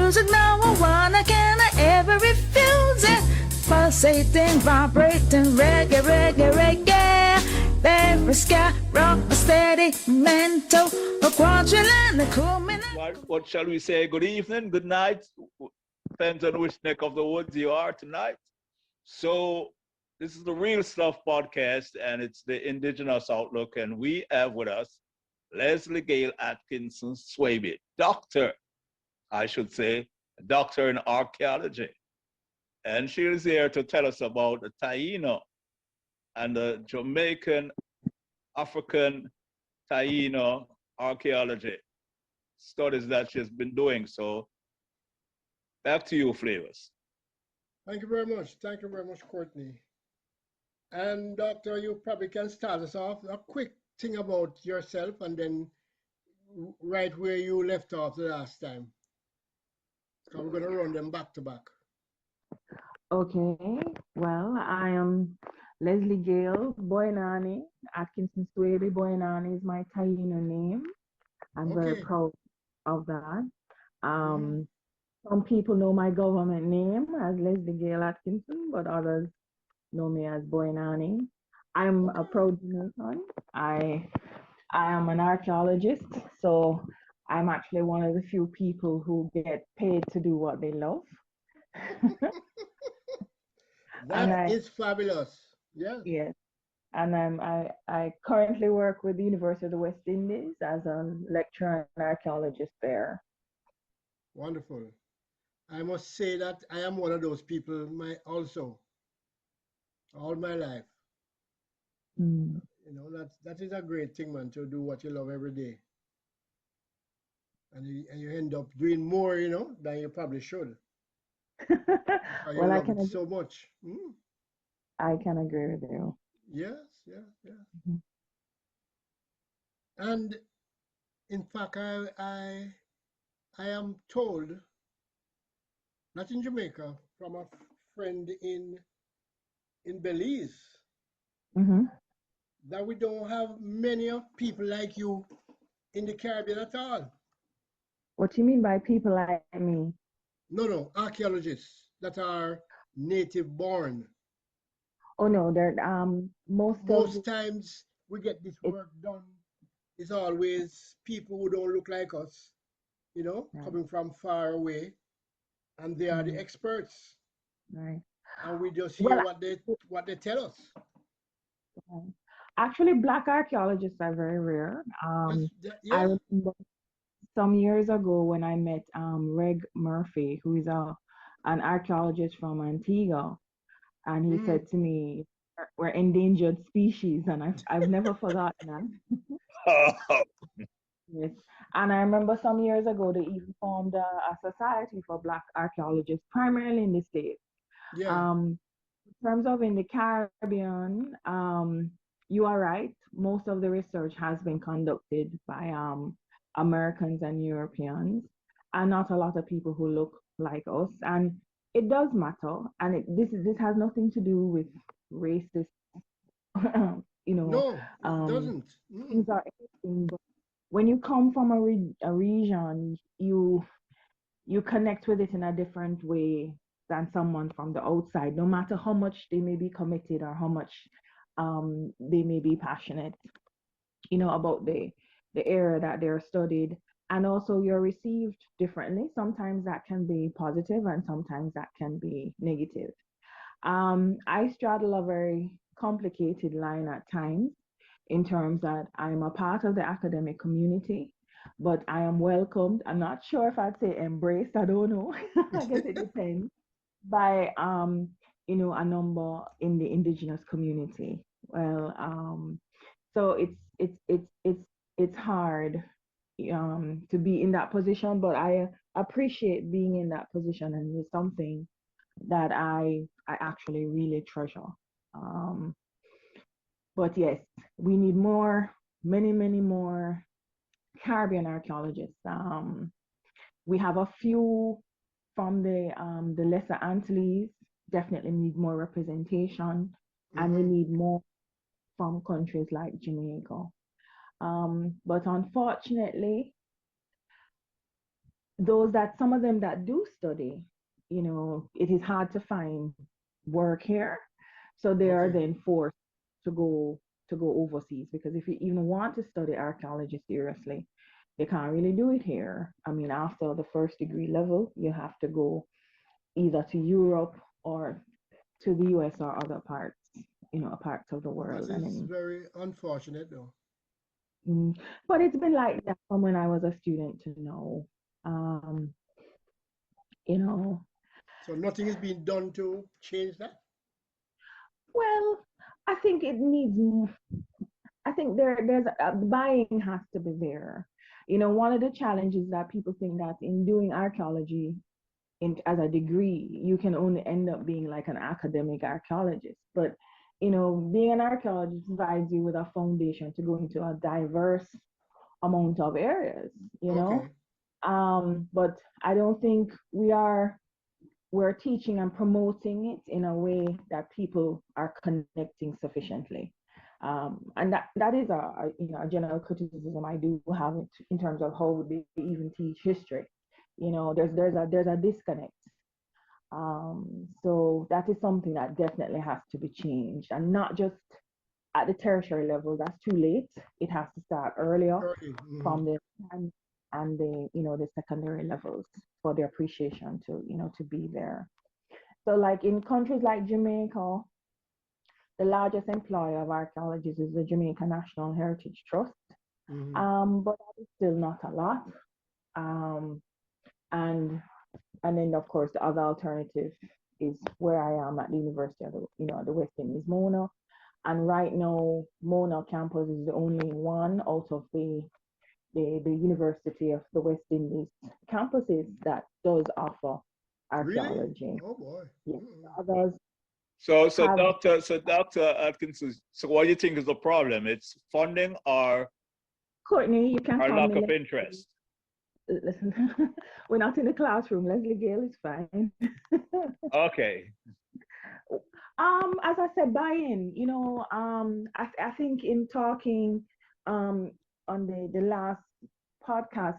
music no one can ever refuse it. Pulsating, vibrating, reggae, reggae, reggae. Very sky, rock, steady, mental, a quadrillion, a cool minute. What shall we say? Good evening, good night. Depends on which neck of the woods you are tonight. So this is the Real Stuff podcast, and it's the Indigenous Outlook, and we have with us Lesley-Gail Atkinson Swaby, doctor, I should say, doctor in archaeology. And she is here to tell us about the Taíno and the Jamaican African-Taíno archaeology studies that she's been doing. So back to you, Flavors. Thank you very much. Thank you very much, Courtney. And Doctor, you probably can start us off. A quick thing about yourself and then right where you left off the last time. So we're going to run them back to back. Okay, well, I am Lesley-Gail Boianani Atkinson Swaby. Boianani is my Taíno name. I'm very proud of that. Some people know my government name as Lesley-Gail Atkinson, but others know me as Boianani. I'm a proud Jamaican. I am an archaeologist, so I'm actually one of the few people who get paid to do what they love. That is fabulous. Yeah. Yes. And I currently work with the University of the West Indies as a lecturer and archaeologist there. Wonderful. I must say that I am one of those people also, all my life. You know, that is a great thing, man, to do what you love every day. And you end up doing more, you know, than you probably should. Well, I can so much. I can agree with you. Yes, yeah. And in fact, I am told, not in Jamaica, from a friend in Belize, that we don't have many of people like you in the Caribbean at all. What do you mean by people like me? No, archaeologists that are native born. Oh no, they're most times we get this work done. It's always people who don't look like us, you know, coming from far away, and they are the experts. Right. And we just hear what they tell us. Actually, Black archaeologists are very rare. I remember some years ago when I met Reg Murphy, who is an archaeologist from Antigua, and he said to me, "We're endangered species," and I've never forgotten that. Yes, and I remember some years ago they even formed a society for Black archaeologists, primarily in the States. Yeah. In terms of in the Caribbean, you are right. Most of the research has been conducted by Americans and Europeans, and not a lot of people who look like us. And it does matter. And this has nothing to do with racist, you know. No, it doesn't. Things are interesting, but when you come from a region, you connect with it in a different way than someone from the outside, no matter how much they may be committed or how much they may be passionate, you know, about the area that they're studied. And also you're received differently. Sometimes that can be positive and sometimes that can be negative. I straddle a very complicated line at times in terms that I'm a part of the academic community, but I am welcomed. I'm not sure if I'd say embraced, I don't know. I guess it depends. By you know, a number in the indigenous community. Well, so it's hard to be in that position, but I appreciate being in that position, and it's something that I actually really treasure. But yes, we need many more Caribbean archaeologists. We have a few from the Lesser Antilles, definitely need more representation, and we need more from countries like Jamaica. But unfortunately, some of them that do study, it is hard to find work here. So they are Okay. then forced to go overseas, because if you even want to study archaeology seriously, you can't really do it here. I mean, after the first degree level, you have to go either to Europe or to the US or other parts of the That world. And is then, very unfortunate, though. mm, but it's been like that from when I was a student to now. Um, you know, So nothing is being done to change that. well, I think it needs. I think buying has to be there. One of the challenges that people think that in doing archaeology as a degree, you can only end up being like an academic archaeologist. But being an archaeologist provides you with a foundation to go into a diverse amount of areas. Okay. But I don't think we're teaching and promoting it in a way that people are connecting sufficiently. And that is a general criticism I do have in terms of how they even teach history. There's a disconnect. So that is something that definitely has to be changed, and not just at the tertiary level. That's too late. It has to start earlier Early. from the and the secondary levels for the appreciation to be there. So like in countries like Jamaica, the largest employer of archaeologists is the Jamaica National Heritage Trust. Hmm. But that is still not a lot. Um, and and then of course the other alternative is where I am at the University of the West Indies, Mona. And right now, Mona campus is the only one out of the University of the West Indies campuses that does offer Really? archaeology. Oh boy. Yes, Mm-mm. others So have. Dr. Atkinson, so what do you think is the problem? It's funding Courtney, you can or call lack me. of interest? Listen, we're not in the classroom. Lesley-Gail is fine. Okay. As I said, buy-in. I think in talking um on the last podcast,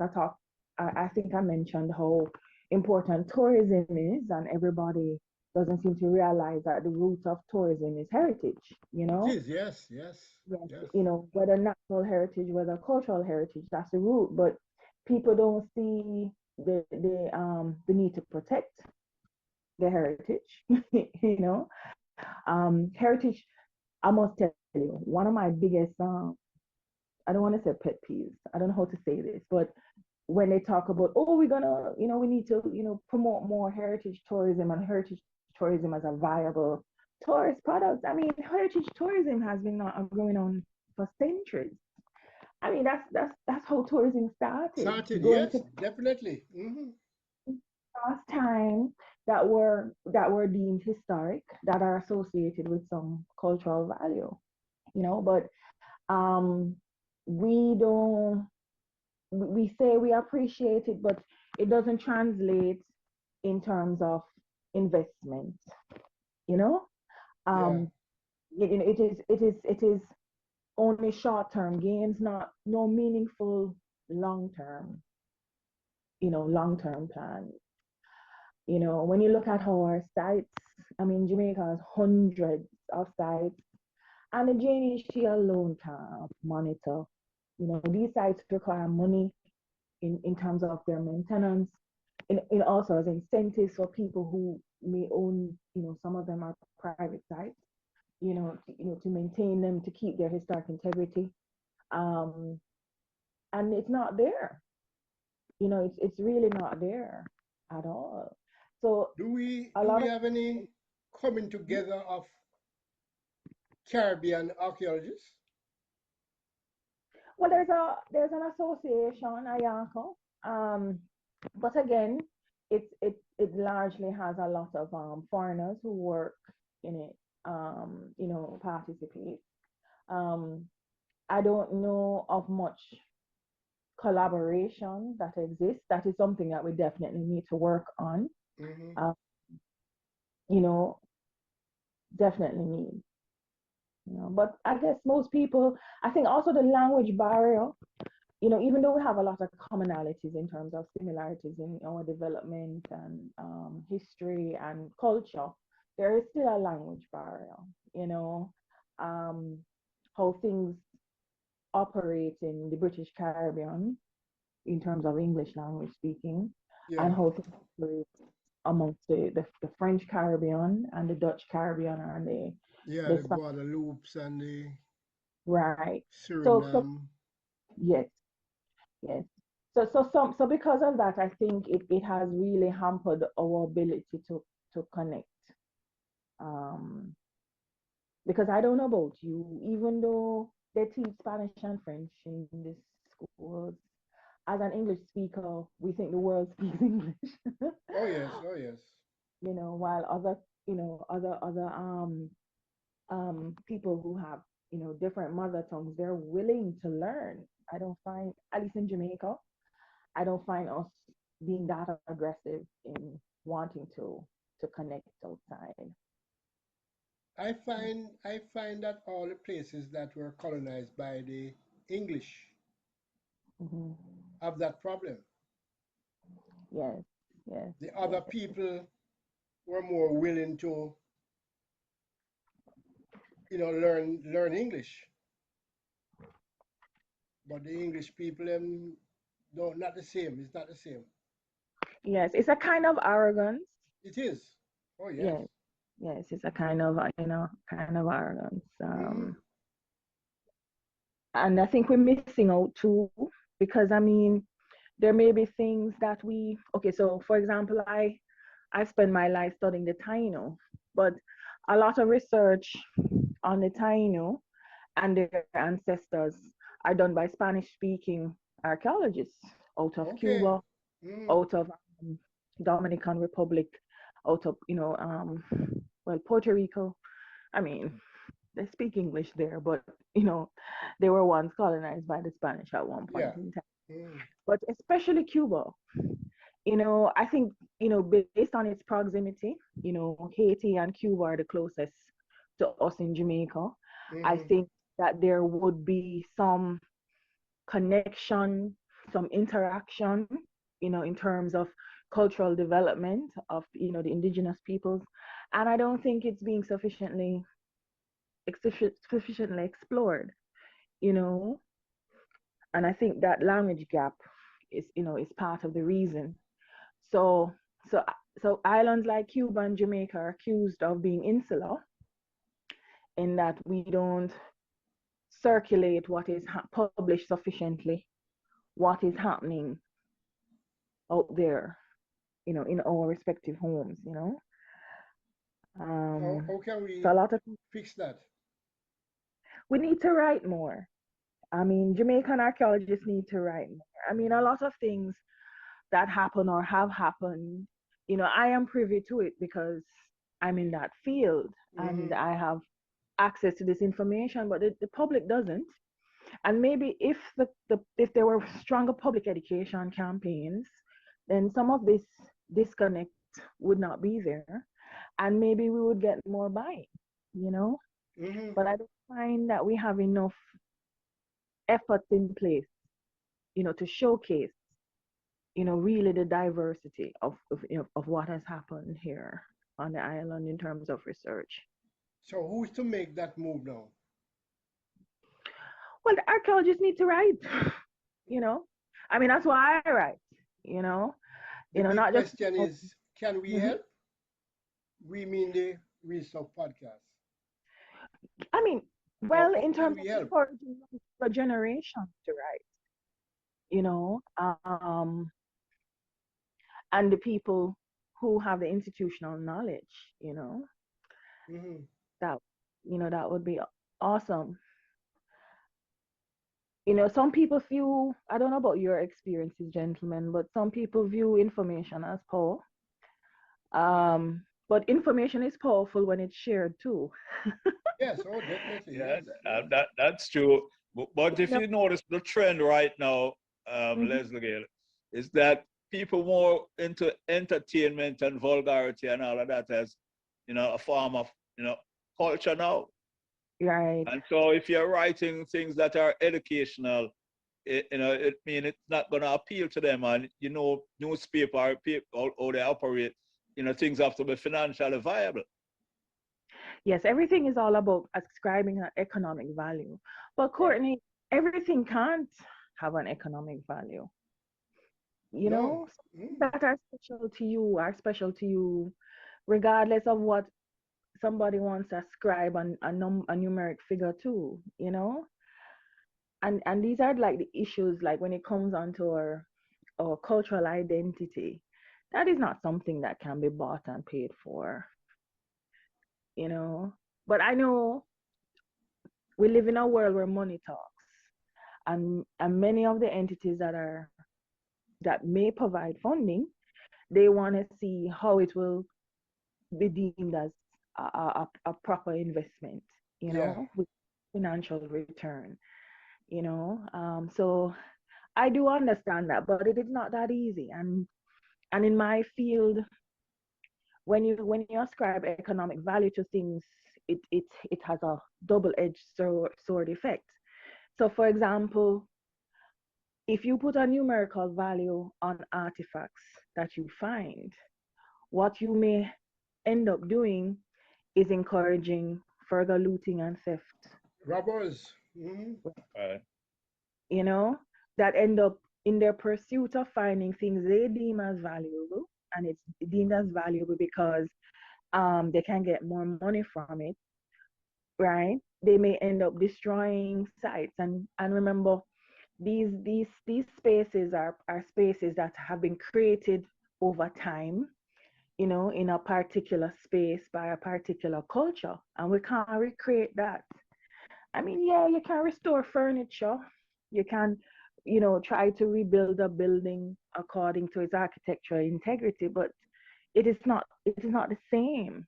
I think I mentioned how important tourism is, and everybody doesn't seem to realize that the root of tourism is heritage. It is, yes, yes, Yes, yes. whether natural heritage, whether cultural heritage, that's the root. But people don't see the need to protect the heritage. you know, Heritage. I must tell you, one of my biggest I don't want to say pet peeves. I don't know how to say this, but when they talk about, oh, we're gonna, we need to, promote more heritage tourism and heritage tourism as a viable tourist product. I mean, heritage tourism has been going on for centuries. I mean, that's how tourism started. Started, Going yes, to definitely. Hmm. past time that were deemed historic, that are associated with some cultural value. But um, we don't we say we appreciate it, but it doesn't translate in terms of investment. You know, Yeah, um, it is only short-term gains, not no meaningful long-term, long-term plan. When you look at our sites, I mean, Jamaica has hundreds of sites, and the JNHT alone can't monitor. These sites require money in terms of their maintenance, in also as incentives for people who may own, some of them are private sites, to maintain them, to keep their historic integrity. Um, and it's not there. It's really not there at all. So do we a do lot we of have any coming together of Caribbean archaeologists? well, there's an association, Ayako, but again, it largely has a lot of foreigners who work in it, participate. Um, I don't know of much collaboration that exists. That is something that we definitely need to work on. Hmm. Uh, you know, definitely need. But I guess most people, I think also the language barrier. even though we have a lot of commonalities in terms of similarities in our development and history and culture, there is still a language barrier, um, how things operate in the British Caribbean in terms of English language speaking, Yeah, and how things operate amongst the French Caribbean and the Dutch Caribbean and yeah, the the Guadelopes and the right. So Suriname. yes, yes. So because of that, I think it has really hampered our ability to connect. Um, because I don't know about you, even though they teach Spanish and French in the schools, as an English speaker, we think the world speaks English. Oh yes, oh yes. While other people who have different mother tongues, they're willing to learn. I don't find, at least in Jamaica, I don't find us being that aggressive in wanting to connect outside. I find that all the places that were colonized by the English Hmm. have that problem. Yes, yes, The other yes. people were more willing to, learn English, but the English people don't not the same. It's not the same. Yes, it's a kind of arrogance. It is. Oh yes. Yes, yes, it's a kind of kind of arrogance. Hmm. And I think we're missing out too, because I mean, there may be things that okay, so for example, I spend my life studying the Taíno, but a lot of research on the Taíno and their ancestors are done by Spanish speaking archaeologists out of Okay. Cuba, Mm. out of Dominican Republic, out of well, Puerto Rico. I mean, they speak English there, but they were once colonized by the Spanish at one point Yeah. in time. Mm. But especially Cuba, I think, based on its proximity, Haiti and Cuba are the closest to us in Jamaica. I Hmm. think that there would be some connection, some interaction, in terms of cultural development of, the indigenous peoples. And I don't think it's being sufficiently explored, you know. And I think that language gap is part of the reason. So so so islands like Cuba and Jamaica are accused of being insular in that we don't circulate what is published sufficiently, what is happening out there, in our respective homes. How can So a we lot of fix that? we need to write more. I mean, Jamaican archaeologists need to write more. I mean, a lot of things that happen or have happened, I am privy to it because I'm in that field and Hmm. I have access to this information, but the public doesn't. And maybe if there were stronger public education campaigns, then some of this disconnect would not be there, and maybe we would get more buy, you know. Hmm. But I don't find that we have enough efforts in place, to showcase, really the diversity of what has happened here on the island in terms of research. So who's to make that move now? Well, the archaeologists need to write, you know. I mean, that's why I write, you know. The big Not just. question is, can we Mhm. help? We mean the Real Stuff podcast. I mean, How, well, how in can terms we of help? encouraging the generation to write, you know, um, and the people who have the institutional knowledge, Hmm. that, that would be awesome. Some people view, I don't know about your experiences, gentlemen, but some people view information as power. But information is powerful when it's shared too. Yes, oh, definitely. Yeah, Yes, yes. that's true. But You if know, you notice the trend right now, mhm. Lesley-Gail, is that people more into entertainment and vulgarity and all of that as, a form of, culture now. Right. And so if you're writing things that are educational, it mean it's not going to appeal to them. And newspaper, how they operate, things have to be financially viable. Yes, everything is all about ascribing an economic value. But Courtney, everything can't have an economic value. No. That are special to you, regardless of what somebody wants to ascribe a numeric figure to, And these are like the issues, like when it comes onto our cultural identity, that is not something that can be bought and paid for, But I know we live in a world where money talks, and many of the entities that may provide funding, they want to see how it will be deemed as a proper investment, with financial return, So I do understand that, but it is not that easy. And in my field, when you ascribe economic value to things, it has a double-edged sword effect. So, for example, if you put a numerical value on artifacts that you find, what you may end up doing is encouraging further looting and theft. Robbers. That end up in their pursuit of finding things they deem as valuable, and it's deemed as valuable because they can get more money from it, right? They may end up destroying sites, and remember, these spaces are spaces that have been created over time, in a particular space by a particular culture, and we can't recreate that. I mean, yeah, you can restore furniture, you can, try to rebuild a building according to its architectural integrity, but it is not the same.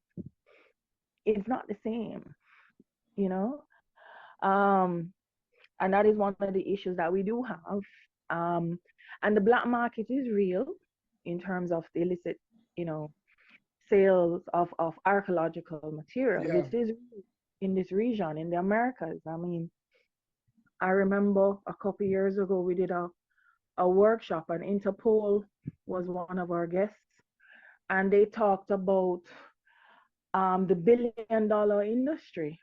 It's not the same, and that is one of the issues that we do have. And the black market is real in terms of the illicit, sales of archaeological material. Yeah. It is in this region, in the Americas. I mean, I remember a couple of years ago, we did a workshop, and Interpol was one of our guests, and they talked about the billion-dollar industry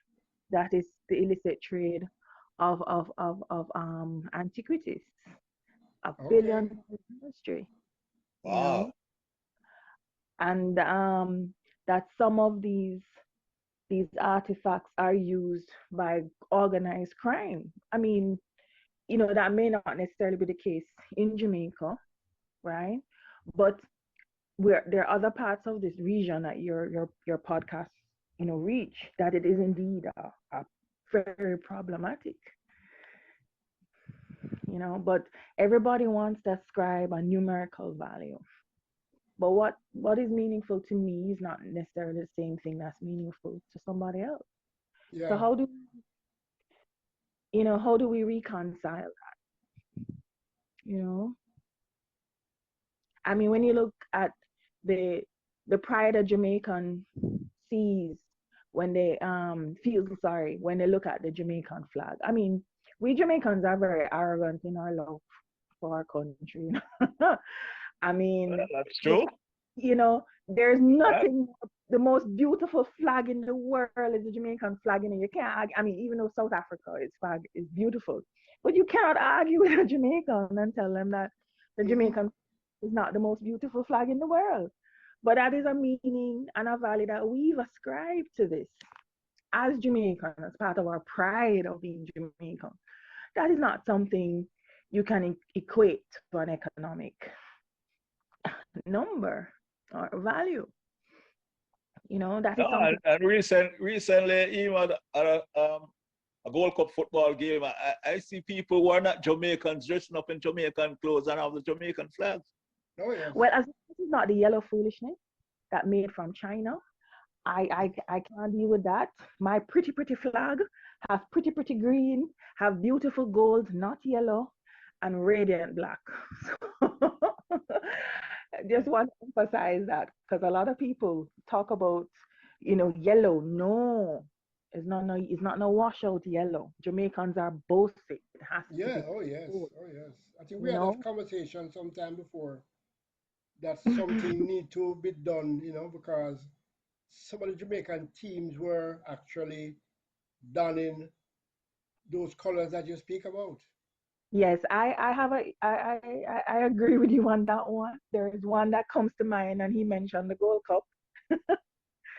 that is the illicit trade of antiquities. A billion-dollar industry. Wow. And that some of these artifacts are used by organized crime. I mean, that may not necessarily be the case in Jamaica, right? But there are other parts of this region that your podcast, reach, that it is indeed a very problematic. But everybody wants to ascribe a numerical value. But what is meaningful to me is not necessarily the same thing that's meaningful to somebody else. Yeah. So how do we reconcile that? I mean, when you look at the pride of Jamaican sees when they when they look at the Jamaican flag. I mean, we Jamaicans are very arrogant in our love for our country. I mean, Well, that's true. There's nothing. The most beautiful flag in the world is the Jamaican flag, and you can't argue. I mean, even though South Africa, its flag is beautiful, but you cannot argue with a Jamaican and tell them that the Jamaican is not the most beautiful flag in the world. But that is a meaning and a value that we've ascribed to this as Jamaican, as part of our pride of being Jamaican. That is not something you can equate to an economic number or value. That is something. And recently, even at a Gold Cup football game, I see people who are not Jamaicans dressing up in Jamaican clothes and have the Jamaican flags. Oh, yes. Well, as this is not the yellow foolishness that made from China, I can't deal with that. My pretty flag have pretty green, have beautiful gold, not yellow, and radiant black. I just want to emphasize that, because a lot of people talk about, yellow. No, It's not no washout yellow. Jamaicans are both sick. It has to Yeah, be oh yes, full, oh yes. I think we you had that know? conversation sometime before that something need to be done, because some of the Jamaican teams were actually donning those colors that you speak about. Yes, I have I agree with you on that one. There is one that comes to mind, and he mentioned the Gold Cup.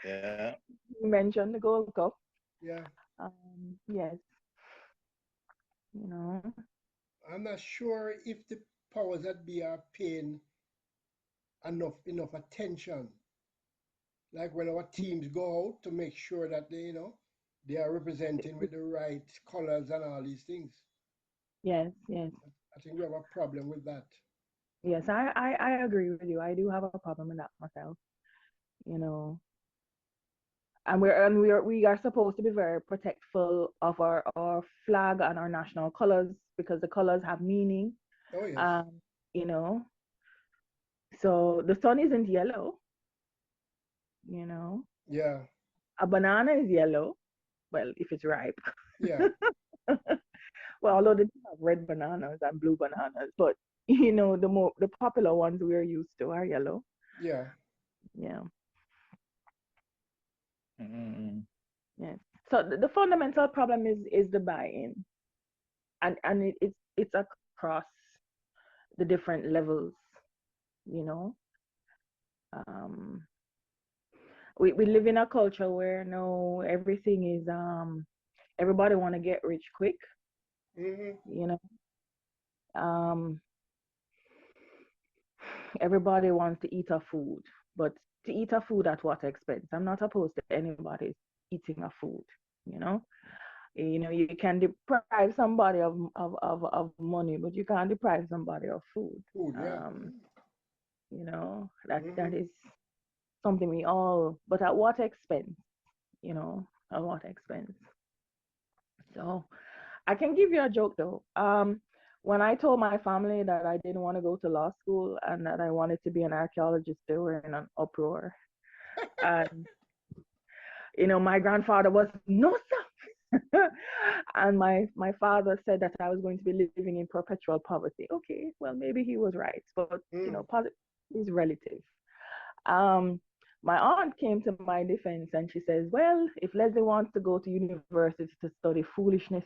Yeah. He mentioned the Gold Cup. Yeah, Yes, you know. I'm not sure if the powers that be are paying enough attention. Like when our teams go out to make sure that they are representing with the right colors and all these things. Yes, yes, I think we have a problem with that. yes. I agree with you. I do have a problem with that myself. You know, and we are supposed to be very protectful of our flag and our national colors because the colors have meaning. Oh yes. Um, you know, so the sun isn't yellow. You know, Yeah. a banana is yellow. Well, if it's ripe. Yeah. Well, although they do have red bananas and blue bananas, but the popular ones we're used to are yellow. Yeah. Yeah. Mm. Yes. So the fundamental problem is the buy-in, and it's across the different levels. You know, um, we live in a culture where no everything is everybody want to get rich quick. Hmm. You know, um, everybody wants to eat a food, but to eat a food at what expense? I'm not opposed to anybody eating a food. You know, you can deprive somebody of money, but you can't deprive somebody of food. Food. Yeah. That Hmm. is something we all, but at what expense? At what expense? So I can give you a joke though. When I told my family that I didn't want to go to law school and that I wanted to be an archaeologist, they were in an uproar. And my grandfather was no sir, and my father said that I was going to be living in perpetual poverty. Okay, well maybe he was right, but Mm. poverty is relative. Um, my aunt came to my defense and she says, well, if Leslie wants to go to university to study foolishness,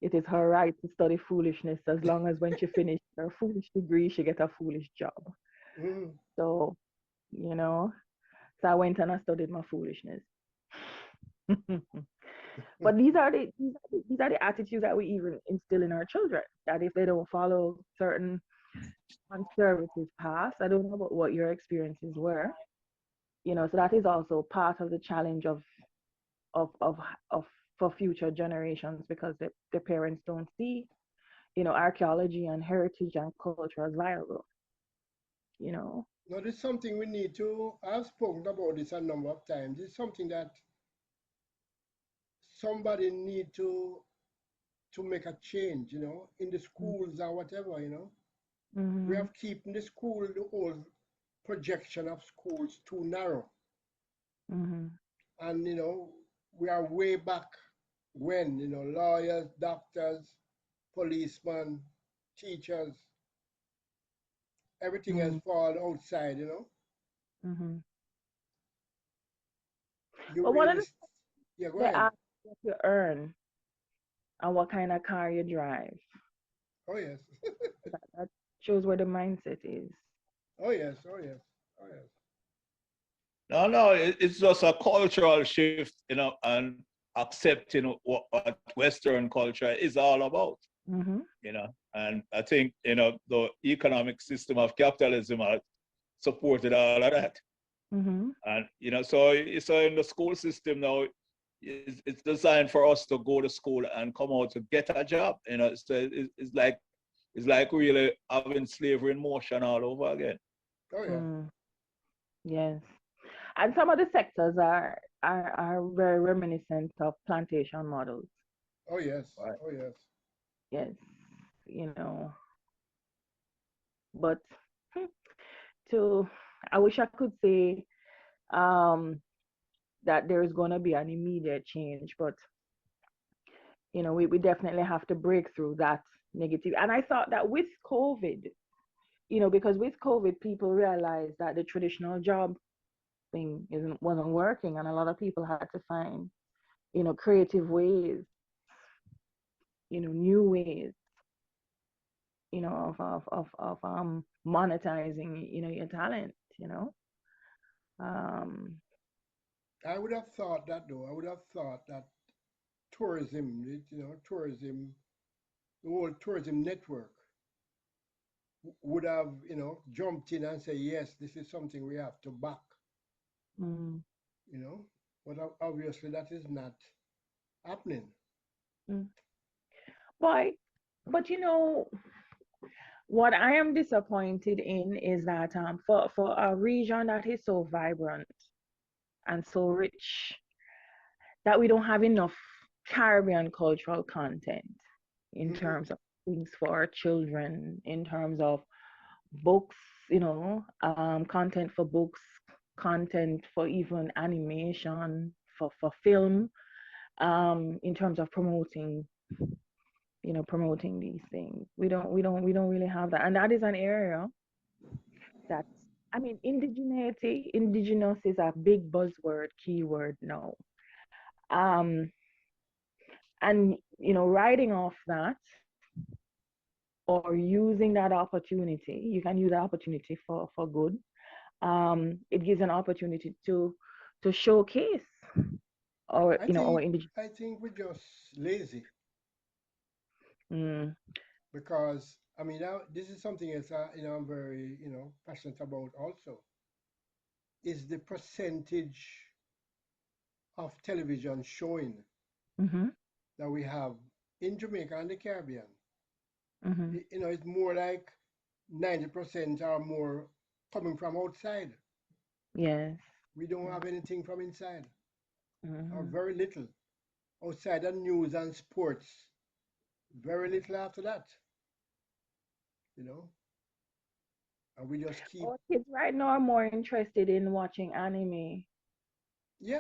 it is her right to study foolishness as long as when she finished her foolish degree, she get a foolish job. Mm. So, you know, so I went and I studied my foolishness. But these are the attitudes that we even instill in our children. That if they don't follow certain conservative paths, I don't know about what your experiences were. So that is also part of the challenge of of of for future generations because the parents don't see archaeology and heritage and culture as viable. You know. Now, this is something we need to. I've spoken about this a number of times. It's something that somebody need to make a change, in the schools or whatever. We Mm-hmm. have keeping the school, the old projection of schools too narrow. Mm-hmm. And, we are way back when, lawyers, doctors, policemen, teachers, everything has Mm-hmm. fallen outside. Mm-hmm. You But one of really, the yeah, go they ahead. ask what you earn and what kind of car you drive. Oh, yes. That shows where the mindset is. Oh, yes. Oh, yes. Oh, yes. No, it's just a cultural shift, and accepting what Western culture is all about, Mm-hmm. And I think, the economic system of capitalism has supported all of that. Mm-hmm. And, so in the school system now, it's designed for us to go to school and come out to get a job, so it's like really having slavery in motion all over again. Oh, yeah. Mm. Yes. And some of the sectors are very reminiscent of plantation models. Oh, yes. Right. Oh, yes. Yes. But to I wish I could say um that there is going to be an immediate change, but we definitely have to break through that negative. And I thought that with COVID, because with COVID, people realized that the traditional job thing wasn't working, and a lot of people had to find, creative ways, new ways, of monetizing, your talent, Um, I would have thought that though. I would have thought that tourism, tourism, the whole tourism network would have, jumped in and say, yes, this is something we have to back, mm, but obviously that is not happening. mm. But what I am disappointed in is that for a region that is so vibrant and so rich, that we don't have enough Caribbean cultural content in terms of things for our children, in terms of books, content for books, content for even animation, for film, in terms of promoting these things. We don't really have that. And that is an area that, I mean, indigenous is a big buzzword, keyword now. And riding off that, or using that opportunity, you can use that opportunity for good. It gives an opportunity to showcase our our indigenous. I think we're just lazy. Mm. Because I mean, this is something else I'm very passionate about also, is the percentage of television showing Mm-hmm. that we have in Jamaica and the Caribbean. Mm-hmm. It's more like 90% or more coming from outside. Yes. We don't have anything from inside, or Mm-hmm. very little outside of news and sports. Very little after that, and we just keep. Our kids right now are more interested in watching anime. Yeah,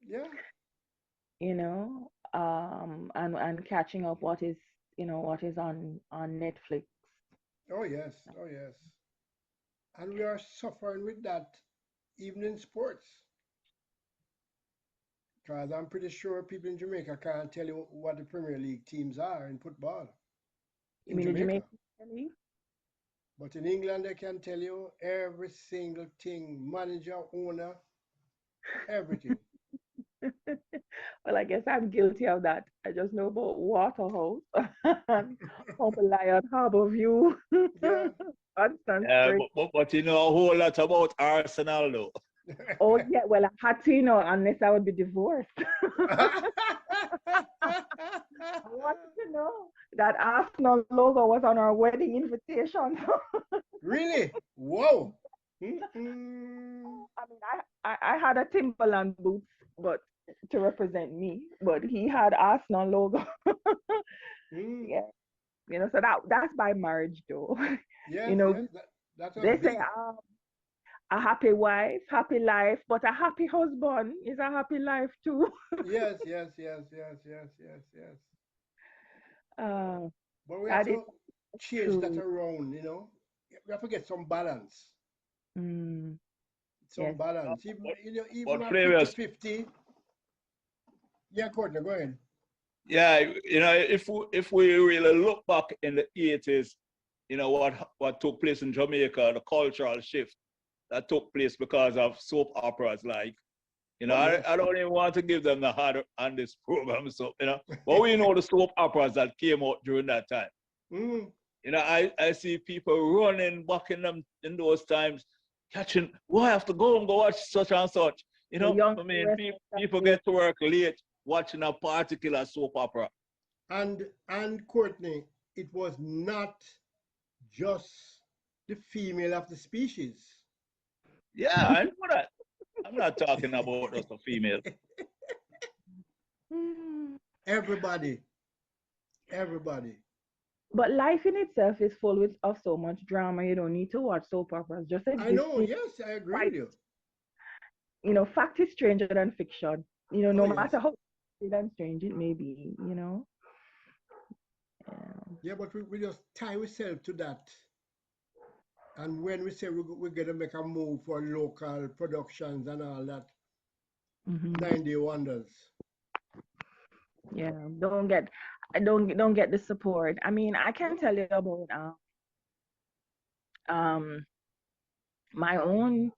yeah. And catching up what is on Netflix. Oh yes, oh yes. And we are suffering with that even in sports. Because I'm pretty sure people in Jamaica can't tell you what the Premier League teams are in football You in mean the Jamaica. Jamaican? But in England, they can tell you every single thing, manager, owner, everything. Well, I guess I'm guilty of that. I just know about Waterhouse and Humble Lion Harbor View. Yeah. Constant Yeah, Spring. but you know a whole lot about Arsenal, though. Oh yeah, well, I had to, unless I would be divorced. I wanted to know that Arsenal logo was on our wedding invitation. Really? Whoa. I mean, I had a Timberland boots, but to represent me, but he had Arsenal logo. Yeah, so that's by marriage, though. Yes, yes, that was They say big. a happy wife, happy life, but a happy husband is a happy life too. Yes, yes, yes, yes, yes, yes, yes. Uh, But we have that is to change that true. around, We have to get some balance. Mm, Some yes. balance. Even, even But at Flavius, 50-50. Yeah, Courtney, go ahead. yeah, if we really look back in the 80s, what took place in Jamaica, the cultural shift that took place because of soap operas, like, Oh, yes. I don't even want to give them the hard on this program, so, but we know the soap operas that came out during that time. Mm. I see people running back in those times, catching, we have to go and go watch such and such. The young I mean, rest of people the get to work late watching a particular soap opera. And Courtney, it was not just the female of the species. Yeah, I know that. I'm not talking about just a female. Mm. Everybody. Everybody. But life in itself is full of so much drama. You don't need to watch soap operas. Just I know, existing yes, I agree quite with you. you know, fact is stranger than fiction. You know, Oh no yes. matter how weird and strange it may be, you know. Yeah. Yeah, but we just tie ourselves to that. And when we say we're going to make a move for local productions and all that, Hmm. 90 wonders. Yeah. Don't get the support. I mean, I can tell you about um my own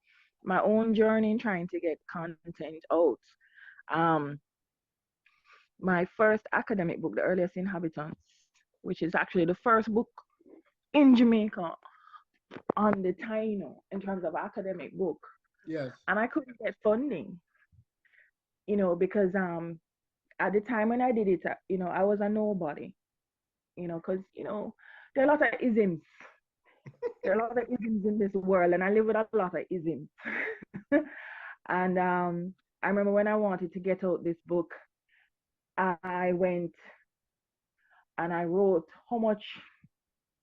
my own journey in trying to get content out. Um, my first academic book, The Earliest Inhabitants, which is actually the first book in Jamaica on the Taíno in terms of academic book. Yes. And I couldn't get funding, you know, because at the time when I did it, you know, I was a nobody, you know, because you know there are a lot of isms. There are a lot of isms in this world, and I live with a lot of isms. And I remember when I wanted to get out this book, I went and I wrote how much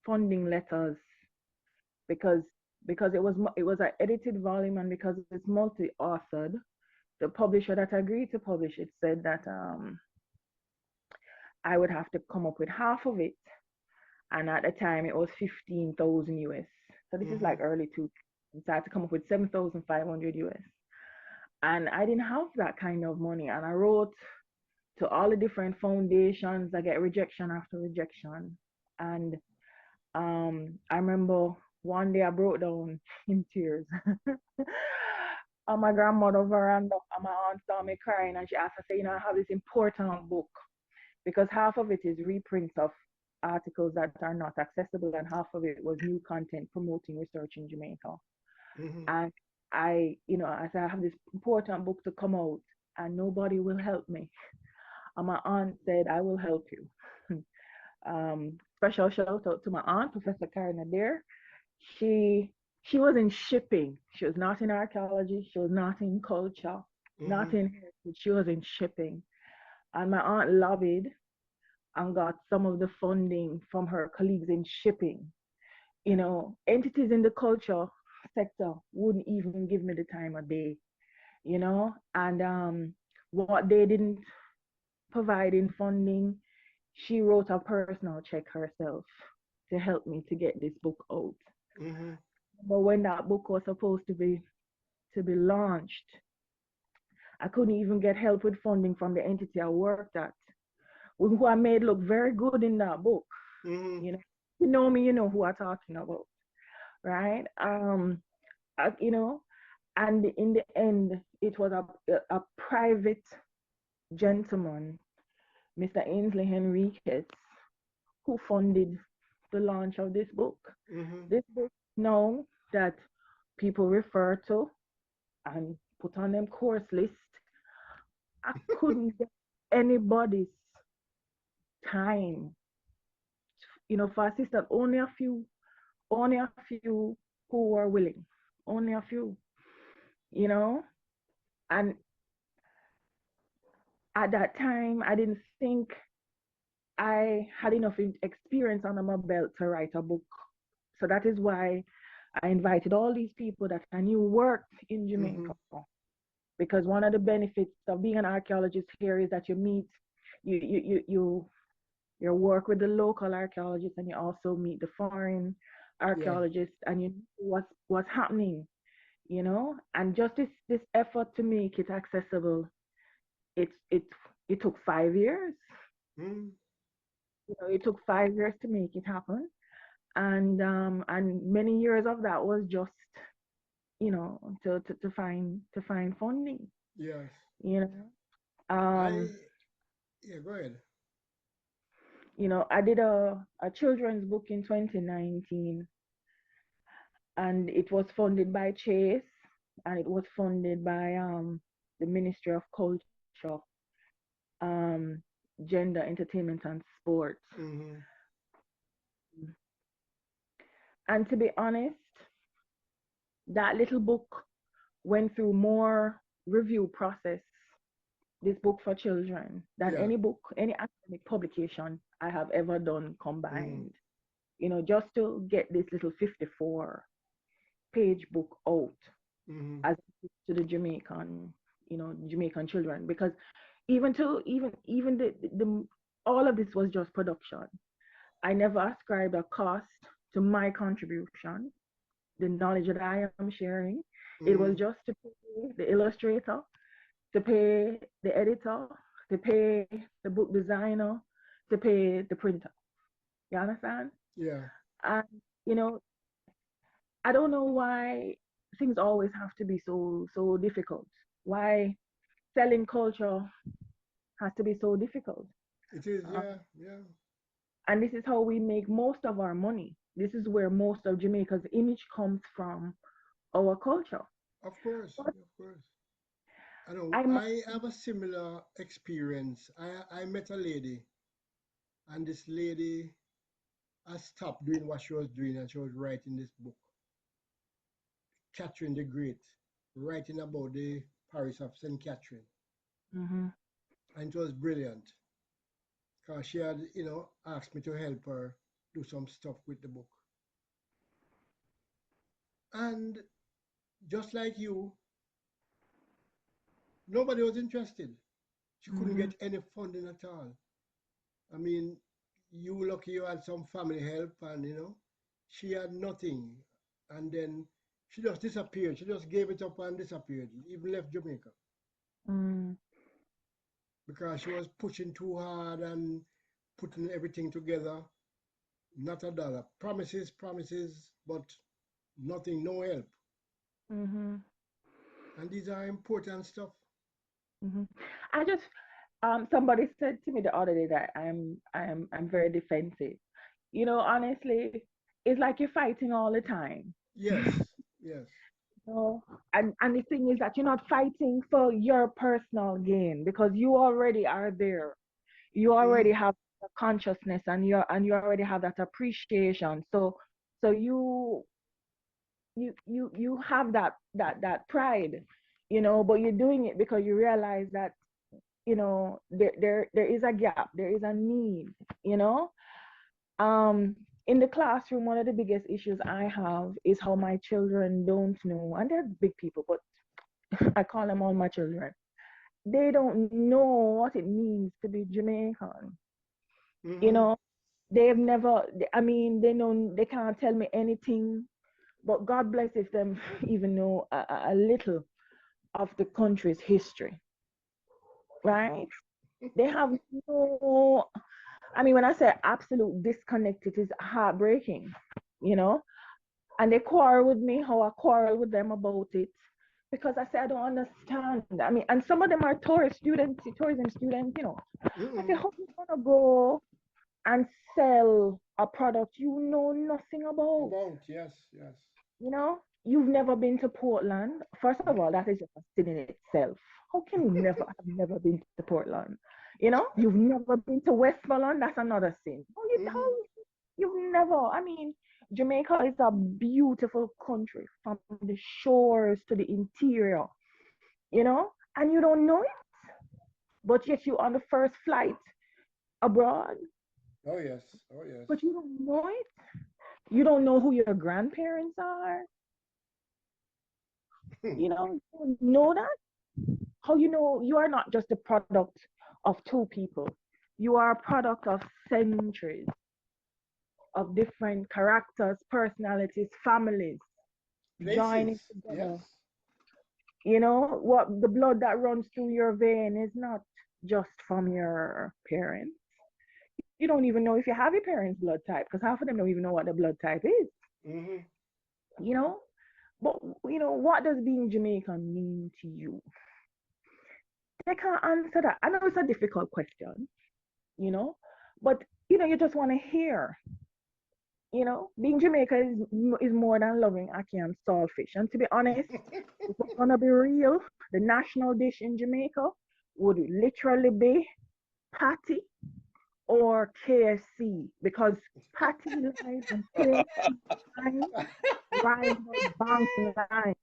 funding letters because it was an edited volume, and because it's multi-authored, the publisher that agreed to publish it said that I would have to come up with half of it, and at the time it was 15,000 US. So this is Mm-hmm. like early two. So I had to come up with 7,500 US, and I didn't have that kind of money, and I wrote to all the different foundations. I get rejection after rejection, and I remember one day I broke down in tears on my grandmother veranda, and my aunt saw me crying, and she asked, I said, you know, I have this important book because half of it is reprints of articles that are not accessible, and half of it was new content promoting research in Jamaica. Mm-hmm. And you know, I said, I have this important book to come out, and nobody will help me. And my aunt said, I will help you. Special shout out to my aunt, Professor Karen Adair. She she was in shipping. She was not in archaeology. She was not in culture, Mm-hmm. not in heritage. She was in shipping. And my aunt lobbied and got some of the funding from her colleagues in shipping. You know, entities in the culture sector wouldn't even give me the time of day, you know, and what they didn't provide in funding, she wrote a personal check herself to help me to get this book out. Mm-hmm. But when that book was supposed to be launched, I couldn't even get help with funding from the entity I worked at, who I made look very good in that book. Mm-hmm. You know me, you know who I'm talking about, right? You know, and in the end, it was a private gentleman, Mr. Ainsley Henriquez, who funded the launch of this book. Mm-hmm. This book now that people refer to and put on them course list, I couldn't get anybody's time, you know, for assistance. Only a few who were willing, only a few, you know. And at that time, I didn't think I had enough experience under my belt to write a book. So that is why I invited all these people that I knew worked in Mm-hmm. Jamaica. Because one of the benefits of being an archaeologist here is that you meet, you work with the local archaeologists, and you also meet the foreign Yeah. archaeologists, and you know what's happening, you know. And just this effort to make it accessible, it it it took 5 years. Mm-hmm. You know, it took 5 years to make it happen, and many years of that was just, you know, to find funding, Yes. you know. I yeah, go ahead. You know, I did a children's book in 2019, and it was funded by Chase, and it was funded by the Ministry of Culture, um, Gender, Entertainment, and Sports. Mm-hmm. And to be honest, that little book went through more review process, this book for children, than Yeah. any book, any academic publication I have ever done Mm-hmm. combined. You know, just to get this little 54-page book out. Mm-hmm. as to the Jamaican, Jamaican children, because even the all of this was just production. I never ascribed a cost to my contribution, the knowledge that I am sharing. It was Mm-hmm. just to pay the illustrator, to pay the editor, to pay the book designer, to pay the printer. You understand? Yeah. And you know, I don't know why things always have to be so difficult. Why selling culture has to be so difficult. It is. Uh, Yeah. Yeah. and this is how we make most of our money. This is where most of Jamaica's image comes from, our culture. Of course. But Of course. I know. I must, I have a similar experience. I met a lady, and this lady has stopped doing what she was doing, and she was writing this book, Catherine the Great, writing about the parish of St. Catherine. mm-hmm, And it was brilliant because she had, asked me to help her do some stuff with the book. And just like you, nobody was interested. She couldn't mm-hmm, get any funding at all. I mean, you lucky you had some family help, and she had nothing. And then she just disappeared. She just gave it up and disappeared, even left Jamaica mm, because she was pushing too hard and putting everything together. Not a dollar. Promises, promises, but nothing, no help. mm-hmm, And these are important stuff. mm-hmm. I just somebody said to me the other day that I'm very defensive. Honestly, it's like you're fighting all the time. Yes, yes. So, and the thing is that you're not fighting for your personal gain because you already are there. You already Hmm. have the consciousness and you already have that appreciation. So you have that pride, but you're doing it because you realize that there is a gap, there is a need, you know. Um, in the classroom, one of the biggest issues I have is how my children don't know, and they're big people, but I call them all my children. They don't know what it means to be Jamaican. You Hmm. know, they've never, I mean, they can't tell me anything, but God bless if them even know a little of the country's history, right? They have no, I mean, when I say absolute disconnect, it is heartbreaking, you know? And they quarrel with me, how I quarrel with them about it. Because I say I don't understand. I mean, and some of them are tourism students, I say, Mm-mm. how you gonna go and sell a product you know nothing about? About, yes, yes. You've never been to Portland. First of all, that is just a sin in itself. How can you never have never been to Portland? You've never been to Westmoreland. That's another sin. How Hmm. you've never? I mean, Jamaica is a beautiful country from the shores to the interior. And you don't know it, but yet you on the first flight abroad, Oh, yes, oh, yes. but you don't know it. You don't know who your grandparents are. You don't know that. How you are not just a product of two people. You are a product of centuries of different characters, personalities, families joining Places, yes. together. What the blood that runs through your vein is not just from your parents. You don't even know if you have your parents' blood type because half of them don't even know what the blood type is. Hmm. You know, but what does being Jamaican mean to you? They can't answer that. I know it's a difficult question, you know, but you just want to hear. Being Jamaica is more than loving ackee and saltfish. And to be honest, if we're gonna be real, the national dish in Jamaica would literally be patty or KFC because patty lies and KFC lies on bank line.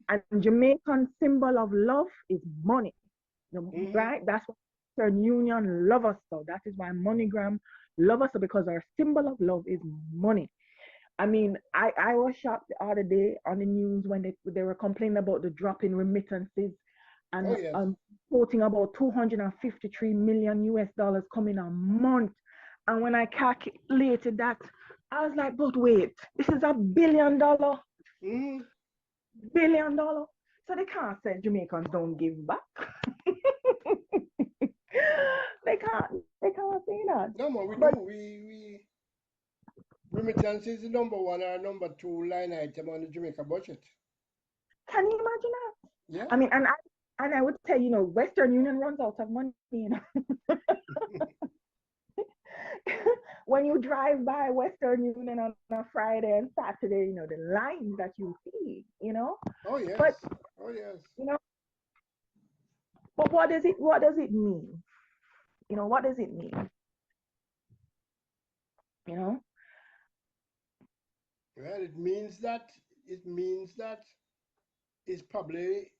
And Jamaican symbol of love is money. Hmm. Right? That's what Western Union love us so. That is why MoneyGram love us so because our symbol of love is money. I mean, I was shocked the other day on the news when they were complaining about the drop in remittances Oh and yes. quoting about 253 million US dollars coming a month. And when I calculated that, I was like, but wait, this is $1 billion, Mm-hmm. billion dollar. So they can't say Jamaicans don't give back. they can't say that. No more, we But do. We remittance is the number one or number two line item on the Jamaica budget. can you imagine that? Yeah. I mean, and I would say, Western Union runs out of money, When you drive by Western Union on a Friday and Saturday, the lines that you see, Oh yes. But Oh yes. but what does it mean? What does it mean? Well, it means that it's probably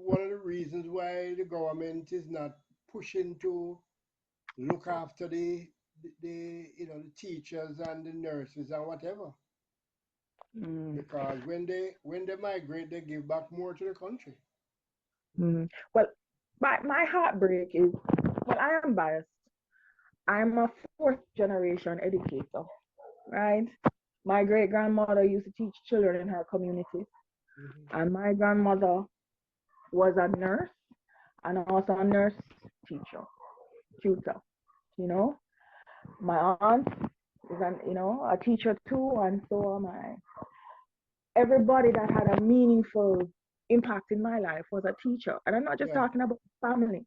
one of the reasons why the government is not pushing to look after the teachers and the nurses and whatever. Mm, Because when they migrate, they give back more to the country. Well, my heartbreak is, well, I am biased. I'm a fourth generation educator, right? My great grandmother used to teach children in her community, and my grandmother was a nurse and also a nurse teacher, tutor. You know, my aunt is a teacher too, and so am I. Everybody that had a meaningful impact in my life was a teacher, and I'm not just Yeah. talking about family.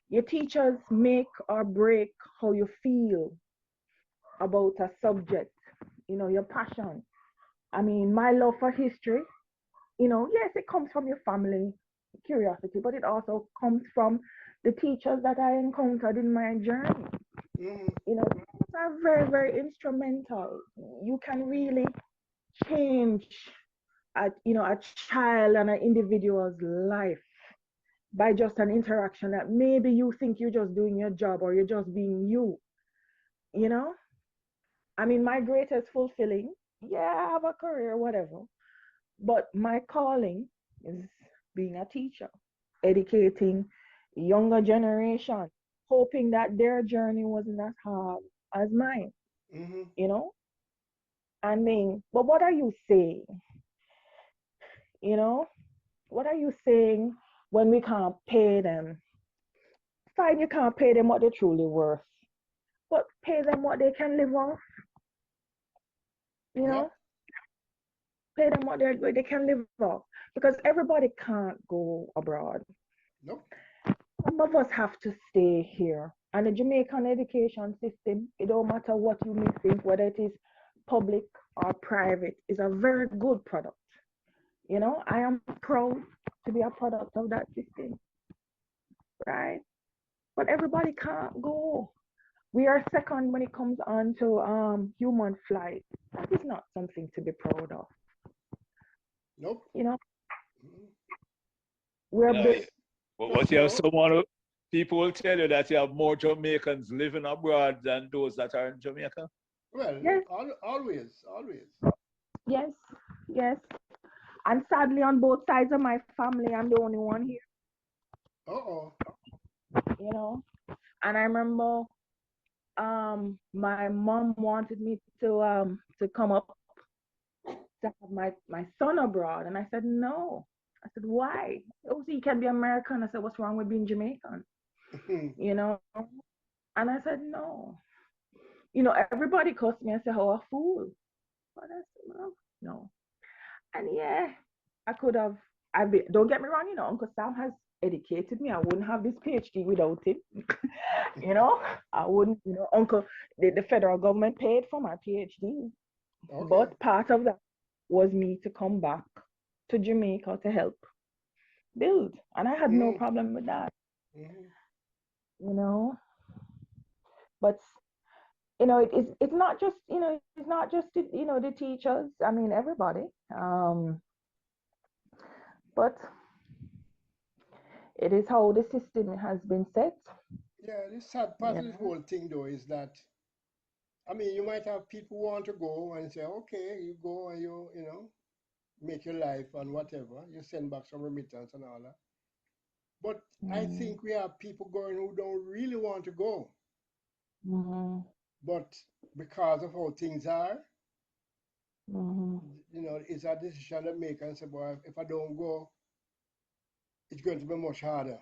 Your teachers make or break how you feel about a subject, your passion. I mean, my love for history, yes, it comes from your family curiosity, but it also comes from the teachers that I encountered in my journey. Mm-hmm. Teachers are very, very instrumental. You can really change a child and an individual's life by just an interaction that maybe you think you're just doing your job or you're just being you, you know? I mean, my greatest fulfilling, yeah, I have a career, whatever, but my calling is being a teacher, educating younger generation, hoping that their journey wasn't as hard as mine, Mm-hmm. you know? I mean, but what are you saying? You know, what are you saying when we can't pay them? Fine, you can't pay them what they're truly worth, but pay them what they can live off, you Yep. know? Pay them what they can live off. Because everybody can't go abroad. Nope. Some of us have to stay here. And the Jamaican education system, it don't matter what you may think, whether it is public or private, is a very good product. I am proud to be a product of that system, right? But everybody can't go. We are second when it comes on to human flight. That is not something to be proud of. Nope. Mm-hmm. We're Yeah, big. but you have someone people will tell you that you have more Jamaicans living abroad than those that are in Jamaica. Well, Yes, always. yes, yes. And sadly, on both sides of my family, I'm the only one here, Uh-oh. you know. And I remember my mom wanted me to come up to have my son abroad. And I said, no. I said, why? Oh, so you can be American. I said, what's wrong with being Jamaican? You know? And I said, no. Everybody cussed me and said, oh, a fool. But I said, well, no. And yeah, I could have, don't get me wrong, Uncle Sam has educated me. I wouldn't have this PhD without him. I wouldn't, Uncle, the federal government paid for my PhD. Okay. But part of that was me to come back to Jamaica to help build. And I had no problem with that, Mm-hmm. But it's not just the teachers. I mean everybody. But it is how the system has been set. Yeah, the sad part of the whole thing though is that I mean, you might have people who want to go and say, okay, you go and you know, make your life and whatever. You send back some remittance and all that. But I think we have people going who don't really want to go. But because of how things are, you know, it's a decision they make and say, boy, if I don't go, it's going to be much harder.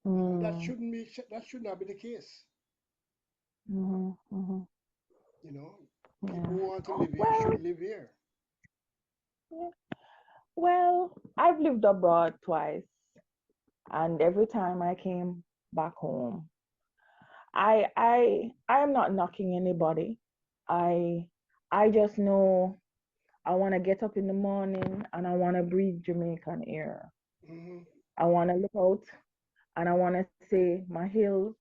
That should not be the case. You know, people who want to live here should live here. Well, I've lived abroad twice, and every time I came back home, I am not knocking anybody. I just know I want to get up in the morning and I want to breathe Jamaican air. I want to look out and I want to say my hills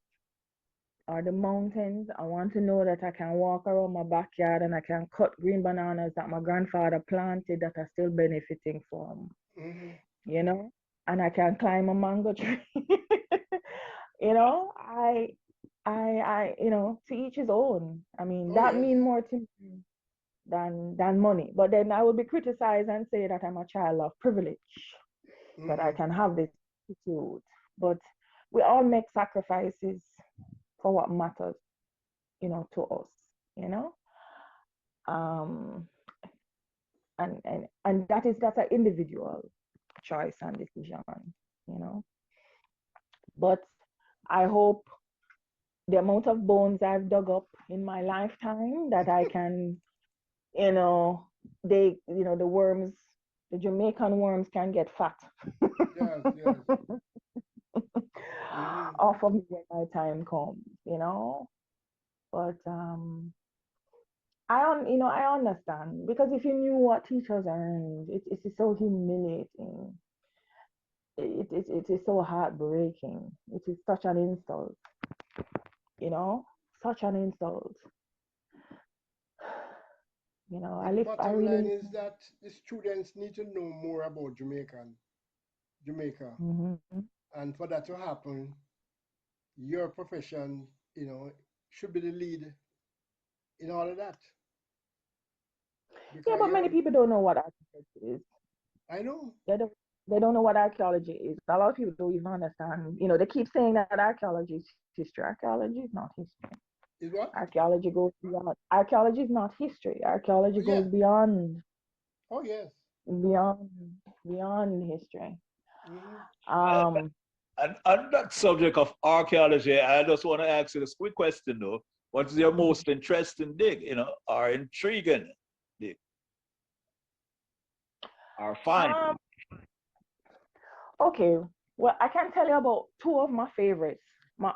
are the mountains. I want to know that I can walk around my backyard and I can cut green bananas that my grandfather planted that are still benefiting from, you know, and I can climb a mango tree. You know, you know, to each his own. I mean, that means more to me than money. But then I will be criticized and say that I'm a child of privilege, that I can have this attitude. But we all make sacrifices for what matters, you know, to us, you know. And that's an individual choice and decision, you know. But I hope the amount of bones I've dug up in my lifetime that I can, you know, the worms, the Jamaican worms can get fat. Yes. Off of me when my time comes, you know. But I understand, because if you knew what teachers earned, it's so humiliating. It is so heartbreaking. It is such an insult, you know, such an insult. You know, The bottom line is that the students need to know more about Jamaica. And for that to happen, your profession, you know, should be the lead in all of that. Yeah, but many people don't know what architecture is. I know. They don't know what archaeology is. A lot of people don't even understand. You know, they keep saying that archaeology is history. Archaeology is not history. Is what? Archaeology goes beyond. Archaeology is not history. Archaeology goes beyond. Oh yes. Beyond history. And on that subject of archaeology, I just want to ask you this quick question though. What's your most interesting dig, you know, or intriguing dig? Or find? Okay. Well, I can tell you about two of my favorites. My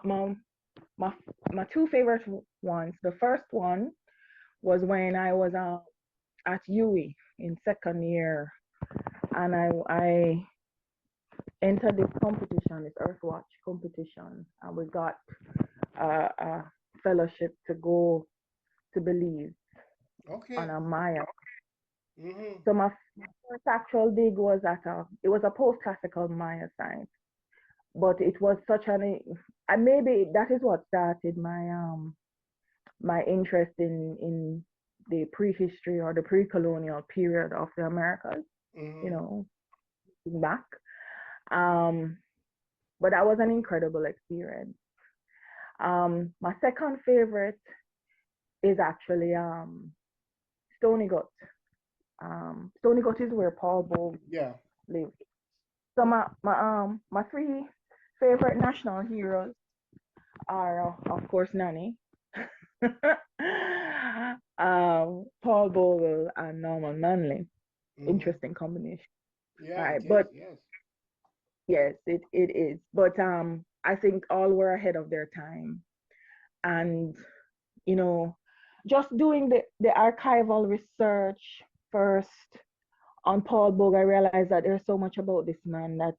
two favorite ones. The first one was when I was at UWI in second year, and I entered this competition, this Earthwatch competition, and we got a fellowship to go to Belize on a Maya. So my first actual dig was it was a post-classical Maya site, but it was such and maybe that is what started my interest in the prehistory or the pre-colonial period of the Americas, you know, back. But that was an incredible experience. My second favorite is actually Stony Gut. Stony Gut is where Paul Bogue lived. So my three favorite national heroes are of course Nani, Paul Bogle, and Norman Manley. Interesting combination. Yeah, right, but yes, it is. But I think all were ahead of their time, and you know, just doing the archival research first on Paul Bogue, I realized that there's so much about this man that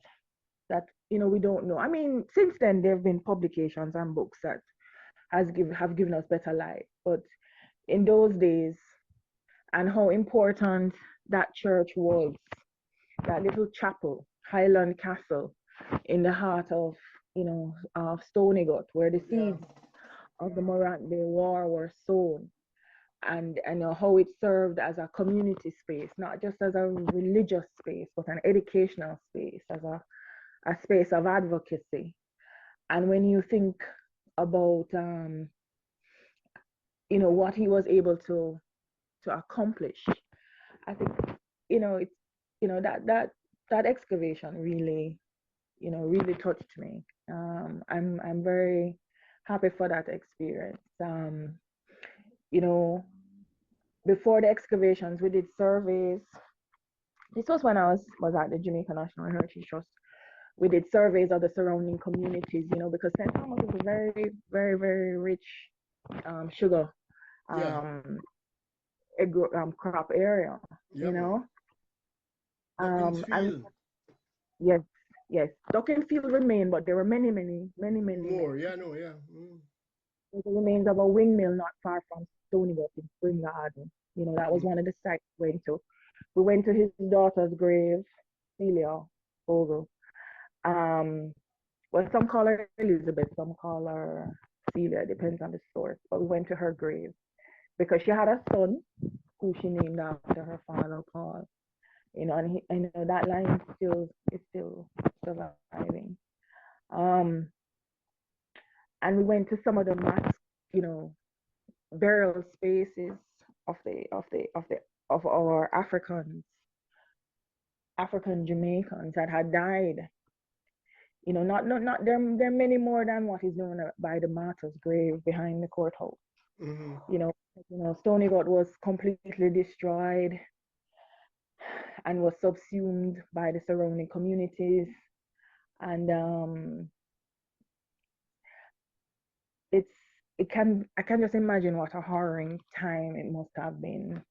you know we don't know. I mean, since then there have been publications and books that have given us better light, but in those days, and how important that church was, that little chapel, Highland Castle, in the heart of Stony Gut, where the seeds of the Morant Bay War were sown, and how it served as a community space, not just as a religious space, but an educational space, as a space of advocacy. And when you think about what he was able to accomplish, I think it's that excavation really really touched me. I'm very happy for that experience. Before the excavations, we did surveys. This was when I was at the Jamaican National Heritage Trust. We did surveys of the surrounding communities, because St. Thomas is a very, very, very rich sugar crop area, and yes, yes, Ducking Field remained, but there were many more. Yeah, no, yeah. The remains of a windmill not far from Stonywood in Spring Garden. That was one of the sites we went to. We went to his daughter's grave, Celia Ogle. Well, some call her Elizabeth, some call her Celia, depends on the source. But we went to her grave because she had a son who she named after her father, Paul. And that line is still surviving. And we went to some of the mass, burial spaces of our African-Jamaicans that had died. Not there are many more than what is known by the martyr's grave behind the courthouse. Stonywood was completely destroyed and was subsumed by the surrounding communities, and I can just imagine what a harrowing time it must have been,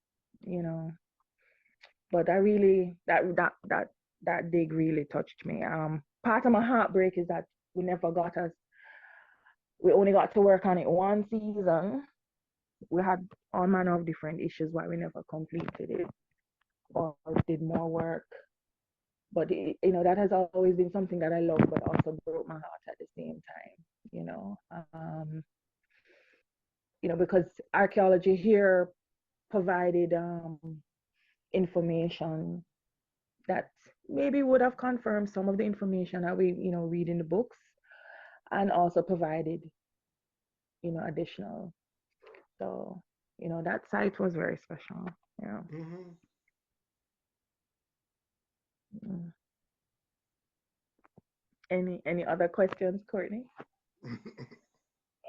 But I really that dig really touched me. Part of my heartbreak is that we only got to work on it one season. We had all manner of different issues why we never completed it or did more work. But that has always been something that I love, but also broke my heart at the same time. Because archaeology here provided information that maybe would have confirmed some of the information that we read in the books, and also provided additional. So that site was very special. Any other questions, Courtney?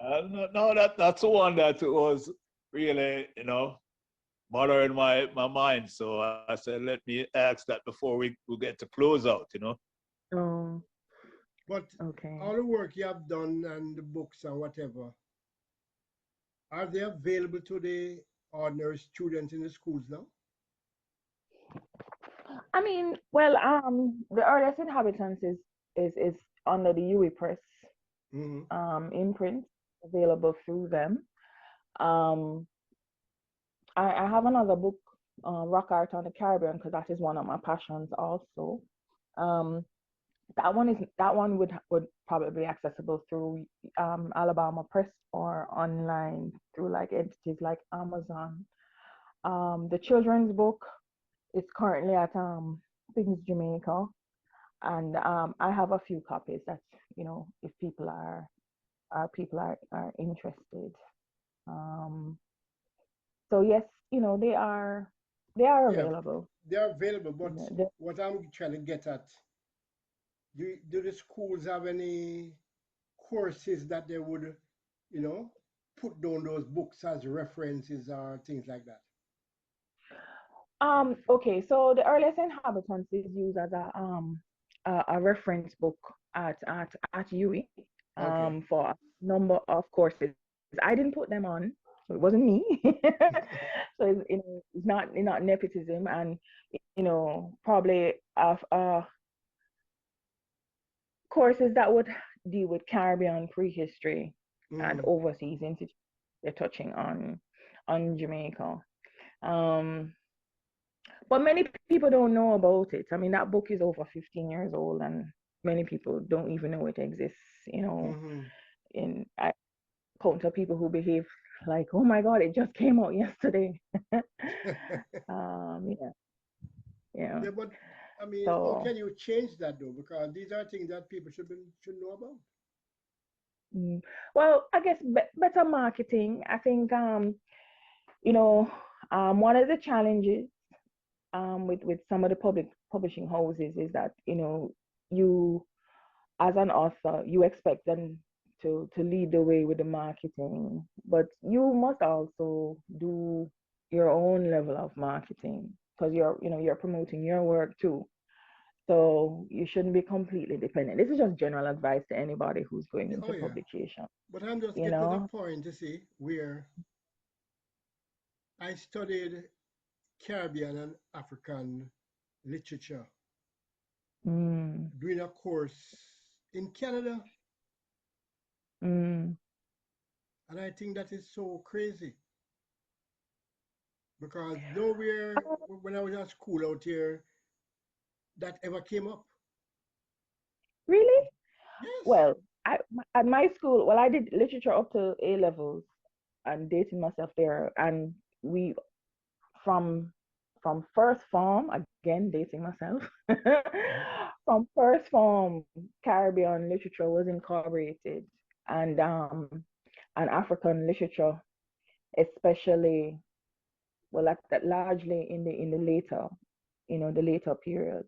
No, that's the one that was really bothering my mind. So I said, let me ask that before we get to close out. Oh. But okay. All the work you have done and the books and whatever, are they available to the ordinary students in the schools now? I mean, well, the Earliest Inhabitants is under the UE Press imprint, available through them. I have another book, Rock Art on the Caribbean, because that is one of my passions also. That one would probably be accessible through Alabama Press or online through like entities like Amazon. The children's book is currently at Things Jamaica, and I have a few copies that if people are interested. So yes, they are available. They are available, but what I'm trying to get at, do the schools have any courses that they would, put down those books as references or things like that? Okay, so the Earliest Inhabitants is used as a reference book at UE for a number of courses. I didn't put them on, so it wasn't me. So it's not nepotism, and probably courses that would deal with Caribbean prehistory and overseas institutes. They're touching on Jamaica. But many people don't know about it. I mean, that book is over 15 years old, and many people don't even know it exists. encounter people who behave like, oh my God, it just came out yesterday. Yeah, yeah. Yeah, but I mean, how So, can you change that though? Because these are things that people should know about. mm, well, I guess better marketing. I think, you know, one of the challenges with some of the public publishing houses is that, you as an author, you expect them to lead the way with the marketing, but you must also do your own level of marketing because you're promoting your work too. So you shouldn't be completely dependent. This is just general advice to anybody who's going Yeah, oh into yeah. publication, But I'm just you getting to the know? point, you see, where I studied Caribbean and African literature, Mm, doing a course in Canada, mm. and I think that is so crazy because nowhere when I was at school out here that ever came up. Really? Yes. Well, at my school, well, I did literature up to A levels and dating myself there, and we from from first form, again dating myself, from first form Caribbean literature was incorporated, and African literature, especially, well, that largely in the later, the later period.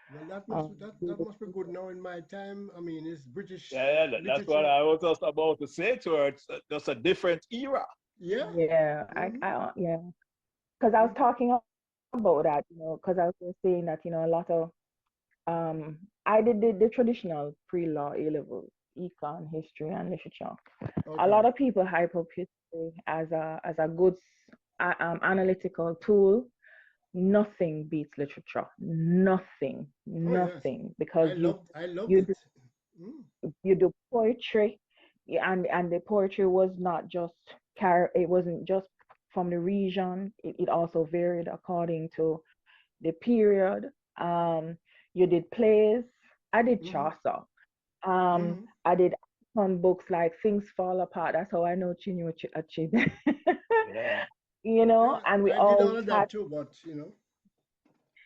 Well, that must Um, that must be good now. In my time, I mean, it's British Yeah, that's what literature. I was just about to say to her. It's just a different era. Yeah. yeah, Mm-hmm. yeah, because I was Mm-hmm. talking about that, because I was just saying that, a lot of I did the traditional pre-law A levels, econ, history, and literature. A Okay. lot of people hype up history as a good analytical tool. Nothing beats literature. Nothing, Oh yes, nothing, because you I loved you it. do, Mm. you do poetry, yeah, and the poetry was not just it wasn't just from the region. It also varied according to the period. Um, you did plays. I did Mm-hmm. Chaucer. Mm-hmm. I did on books like Things Fall Apart. That's how I know Chinua Achebe. Yeah. Yeah, And we I did always all of had, that too, but yeah.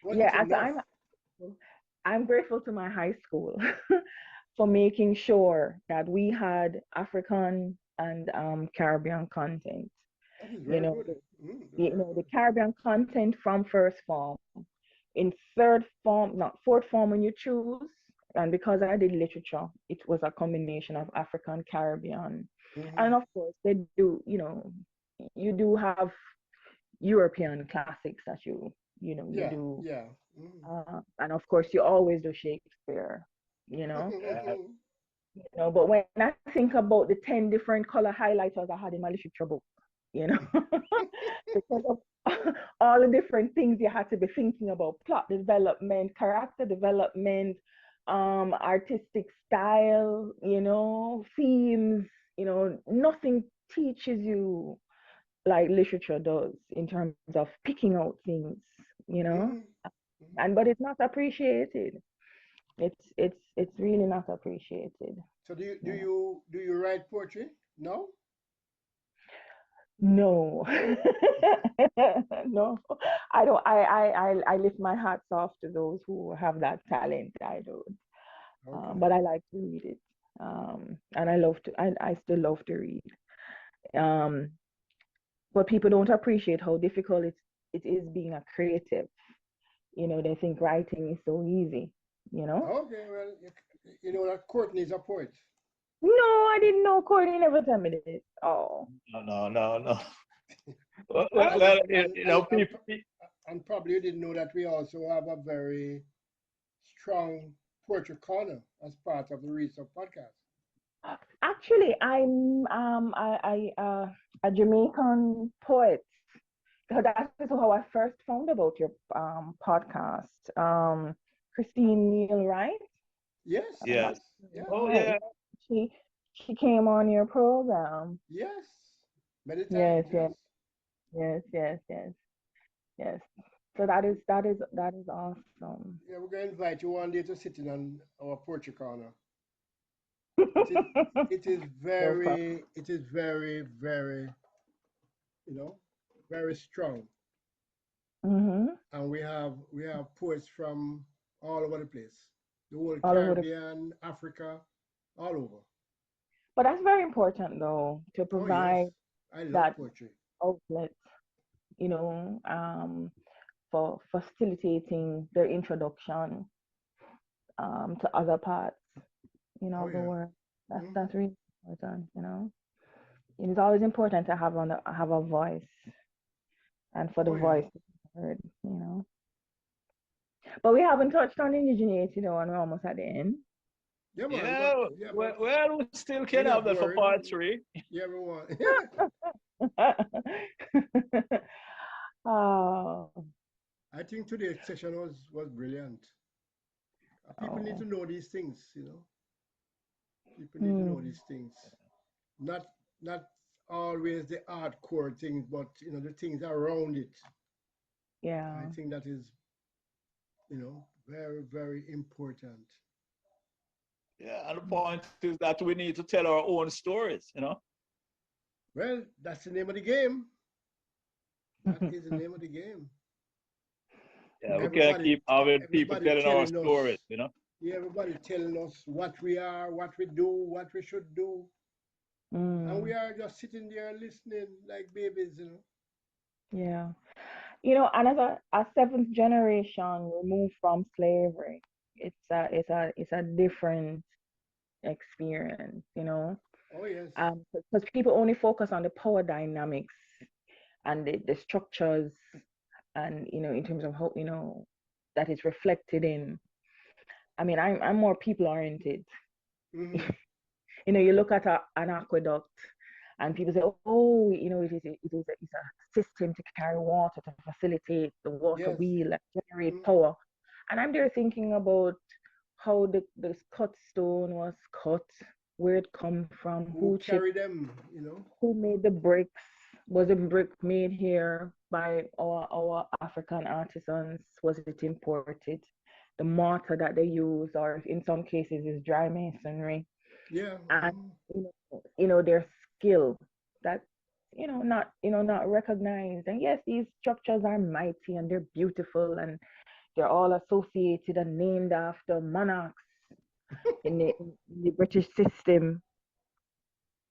wasn't And so enough. I'm grateful to my high school for making sure that we had African and Caribbean content. That is You very know, good. That's very the good. Caribbean content from first form. In third form, not fourth form when you choose. And because I did literature, it was a combination of African, Caribbean. Mm-hmm. And of course, they do, you do have European classics that you Yeah, do. yeah. Mm-hmm. And of course, you always do Shakespeare, you know. Yeah. But when I think about the 10 different color highlighters I had in my literature book, you know, because of all the different things you had to be thinking about: plot development, character development, artistic style, themes, nothing teaches you like literature does in terms of picking out things, you know, Mm-hmm. but it's not appreciated. It's really not appreciated. So You know. do you write poetry? No? No, no, I don't. I lift my hats off to those who have that talent. I don't, Okay. but I like to read it, and I love to. I still love to read. Um, but people don't appreciate how difficult it is being a creative. They think writing is so easy. You know. Okay, well, you know that Courtney is a poet. No, I didn't know. Courtney never told me this. Oh, No, no, no, no. And you, People. and probably you didn't know that we also have a very strong poetry corner as part of the Research podcast. actually, I'm a Jamaican poet. So that's how I first found about your podcast. Christine Neal, right? Yes, Um, yes, Yes. yeah, Oh, yeah, yeah. she she came on your program. yes. Many Yes, times, yes. yes, yes, yes, yes, yes. So that is awesome. Yeah, we're gonna invite you one day to sit in on our poetry corner. It is No problem. very, you know, very strong. Mm-hmm. And we have poets from all over the place, the whole All over the. Caribbean, Africa, all over. But that's very important though, to Oh yes, provide I love that poetry. outlet, you know, for facilitating their introduction to other parts, Oh of the yeah. world. Hmm. That's really important, It is always important to have a voice and for the Oh yeah. voice to be heard. But we haven't touched on indigeneity, and we're almost at the end. Yeah, man. But Yeah, yeah, but well, we still we're can have not that for worried. part three. Yeah, everyone. Oh, I think today's session was brilliant. People need oh. to know these things. People need to know Hmm. these things. Not not always the hardcore things, but the things around it. I Yeah. think that is very very important. Yeah, and the point is that we need to tell our own stories. Well, that's the name of the game. That is the name of the game. Yeah, we can't Everybody keep having people everybody telling our telling us, stories. yeah, everybody telling us what we are, what we do, what we should do, and we Mm, are just sitting there listening like babies. yeah. And as a seventh generation removed from slavery, it's a different experience. Oh yes. Because people only focus on the power dynamics and the structures and in terms of how that is reflected in. I mean, I'm more people oriented. Hmm. You look at an aqueduct and people say, oh, it's a system to carry water, to facilitate the water Yes. wheel and generate Hmm. power. And I'm there thinking about how the cut stone was cut, where it come from, Who who chipped, carry them? who made the bricks. Was the brick made here by our African artisans? Was it imported? The mortar that they use, or in some cases, is dry masonry, Yeah. and Hmm. their skill that not recognized. And yes, these structures are mighty and they're beautiful and they're all associated and named after monarchs in the British system.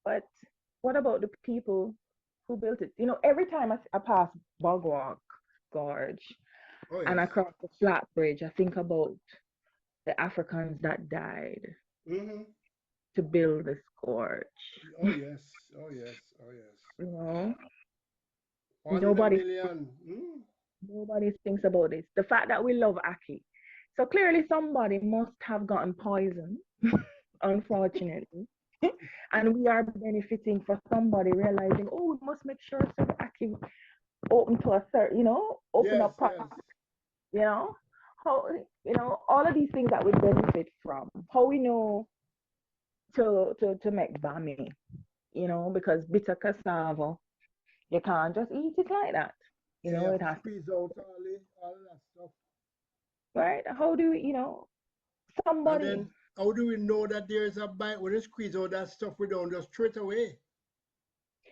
But what about the people who built it? Every time I pass Bogwalk Gorge Oh and yes. across the flat bridge, I think about the Africans that died Hmm. to build this gorge. Oh yes. Oh yes. Oh yes. You know, 100 nobody million. Mm. nobody thinks about this. The fact that we love Aki. So clearly somebody must have gotten poisoned, unfortunately. And we are benefiting for somebody realizing, oh, we must make sure so that Aki open to a certain, open Yes. up Yes. you know, how, all of these things that we benefit from, how we know to make bami, because bitter cassava, you can't just eat it like that. Yeah, you have It to has to, squeeze out all that stuff. right? How do And somebody, then how do we know that there's a bite? When you squeeze all that stuff, we don't just throw it away.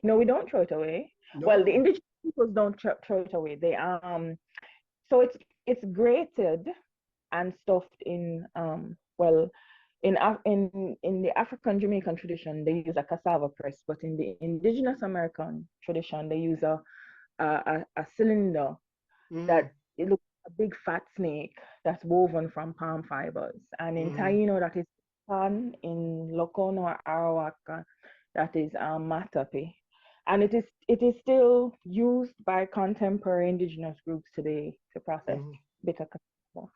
no, we don't throw it away. Well, the No. indigenous peoples don't throw it away. So it's grated and stuffed in well in the African Jamaican tradition they use a cassava press, but in the indigenous American tradition they use a cylinder Mm-hmm. that it looks like a big fat snake that's woven from palm fibers. And in Mm-hmm. Taíno that is pan, in Lokono or Arawaka that is matapi. And it is still used by contemporary indigenous groups today to process Mm-hmm. bitter cassava.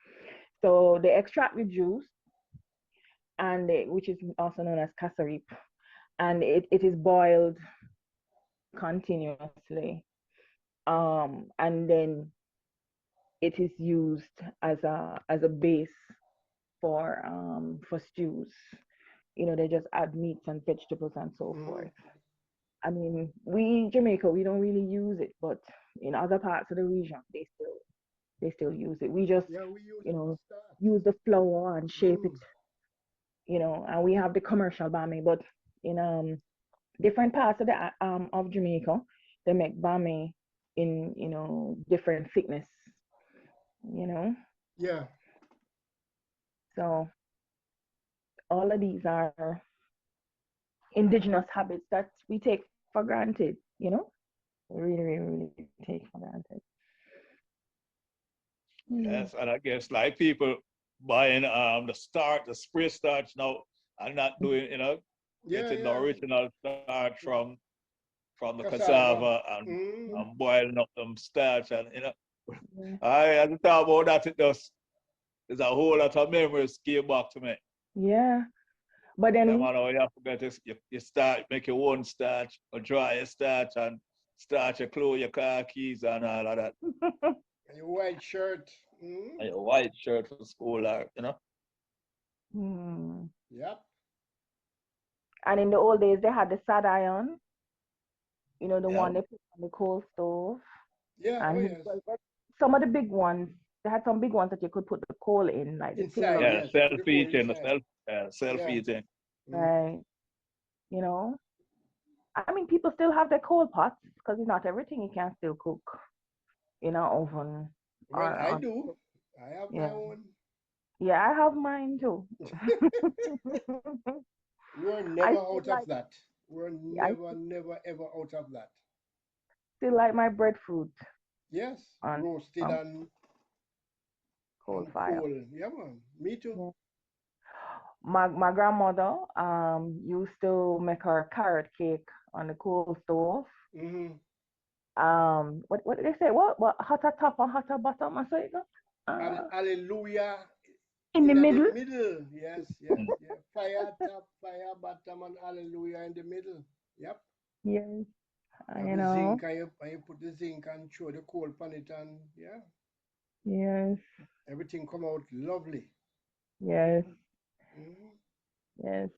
So they extract the juice, which is also known as kasarip, and it is boiled continuously. And then it is used as a base for stews. They just add meats and vegetables and so Mm-hmm. forth. I mean, we Jamaica, we don't really use it, but in other parts of the region, they still use it. We just, Yeah, we use you it to know, start. use the flour and shape it Mm. you know, and we have the commercial bame, but in different parts of Jamaica, they make bame in, you know, different thickness, you know. Yeah. So all of these are indigenous habits that we take for granted, you know. We really, really, really take for granted. Yes, and I guess like people buying the spray starch now and not doing, you know, Yeah, getting the yeah. original starch from the Cassava. cassava Mm. and boiling up them starch, and you know, Yeah. I as you talk about that, it does, there's a whole lot of memories came back to me. Yeah. But Yeah, then, man, all you have to get is you start make your own starch or dry your starch and start your clothes, your car keys and all of that. And your white shirt. Mm. And your white shirt for school, or you know. Yep. and in the old days, they had the sad iron, you know, the Yeah. one they put on the coal stove. Yeah. Oh And yes. some of the big ones, they had some big ones that you could put the coal in, like the Inside. tailor, Yeah, Yes. Put the coal self-eating, inside. Yeah. self-eating. Mm. right? You know, I mean, people still have their coal pots because it's not everything you can still cook in an oven Well, or I on. do. I have my Yeah, own. yeah, I have mine too. We're I never still out of like, that. We're I never, ever out of that. still like my breadfruit Yes. on Roasted coal and fire. coal. Yeah, man. Me too. Yeah. My grandmother used to make her carrot cake on the coal stove. Mm-hmm. What did they say? What hotter top and hotter bottom? I say it. Hallelujah. In the In the middle. middle. Yes, yes, yeah. Fire top, fire bottom, and hallelujah in the middle. Yep. Yes, You have you the know. zinc and you put the zinc and throw the coal on it and yeah, Yes, everything come out lovely. yes, Mm-hmm. yes.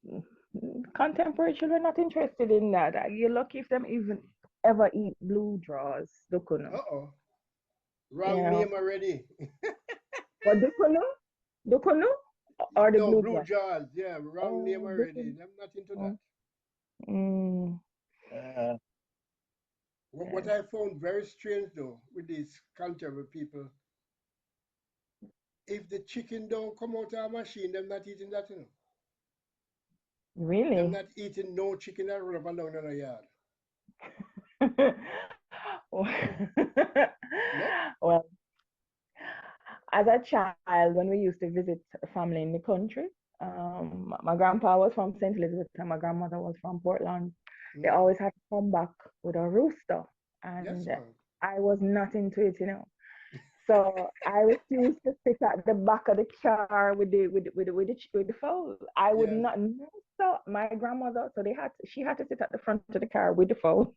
Contemporary children not interested in that. You're lucky if them even ever eat blue draws. Dukuno. Uh-oh. You Wrong know. name already. What dukuno? Dukuno or the No, blue blue draw? jars. Yeah, wrong name Oh, already. dukuno. I'm not into that. Oh, mm, Uh, What yes. I found very strange though with these contemporary people, if the chicken don't come out of a machine, them not eating that, you know. Them Really? not eating no chicken that run up and down in the yard. No? Well, as a child, when we used to visit a family in the country, my grandpa was from St. Elizabeth and my grandmother was from Portland. They Mm. always had to come back with a rooster, Yes, and man. I was not into it, you know. So I refused to sit at the back of the car with the fowl. I would Yes. not. No, so my grandmother, so she had to sit at the front of the car with the fowl.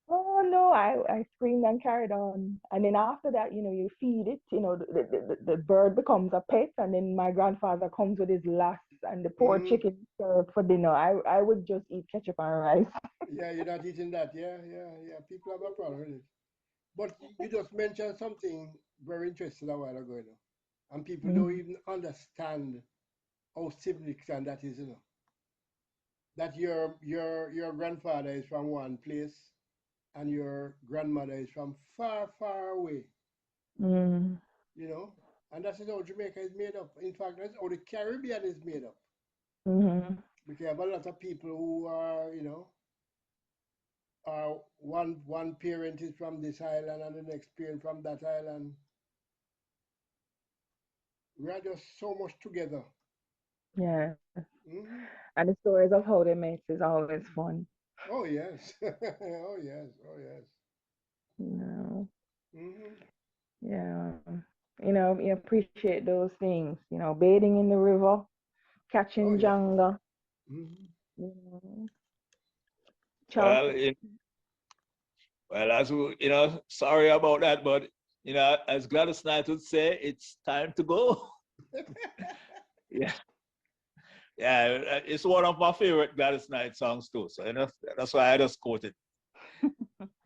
Oh no, I screamed and carried on. And then after that, you know, you feed it, you know, the bird becomes a pet, and then my grandfather comes with his last and the poor Mm. chicken served for dinner. I would just eat ketchup and rice. Yeah, you're not eating that. Yeah, yeah, yeah. People have a problem with it. But you just mentioned something very interesting a while ago, you know. And people don't Mm, even understand how significant that is, you know. That your grandfather is from one place and your grandmother is from far, far away, mm, you know. And that's how Jamaica is made up. In fact, that's how the Caribbean is made up. mm-hmm. Because you have a lot of people who are, you know, one parent is from this island and the next parent from that island. We are just so much together. Yeah. Hmm. And the stories of how they make is always fun. Oh yes, oh yes, oh yes. You know. Hmm. Yeah. You know, you appreciate those things, you know, bathing in the river, Oh catching yeah. janga, Hmm. you know, well, chocolate. well, as we, you know, sorry about that, but you know, as Gladys Knight would say, it's time to go. Yeah, yeah, it's one of my favorite Gladys Knight songs too. So you know, that's why I just quoted.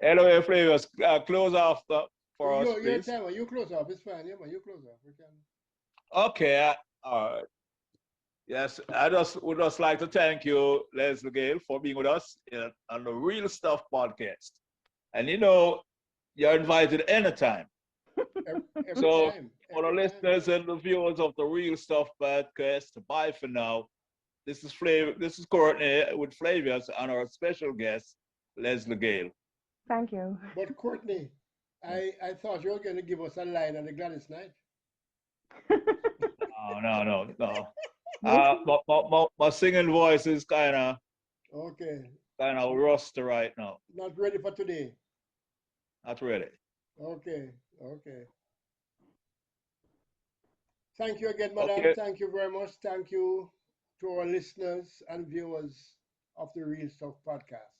Anyway, Flavors, close off for us, Your please. time, you close off. It's fine. Yeah, man, you close off. We can. Okay, all right. Yes, would just like to thank you, Lesley-Gail, for being with us on the Real Stuff podcast. And you're invited anytime. Every So time. for the listeners and the viewers of the Real Stuff podcast, bye for now. This is Courtney with Flavius and our special guest, Lesley-Gail. Thank you. But Courtney, I thought you were going to give us a line on the Gladys night. No. My singing voice is kind of rusty right now. Not ready for today. Not ready. Okay. Thank you again, madam. Okay. Thank you very much. Thank you to our listeners and viewers of the Real Stuff podcast.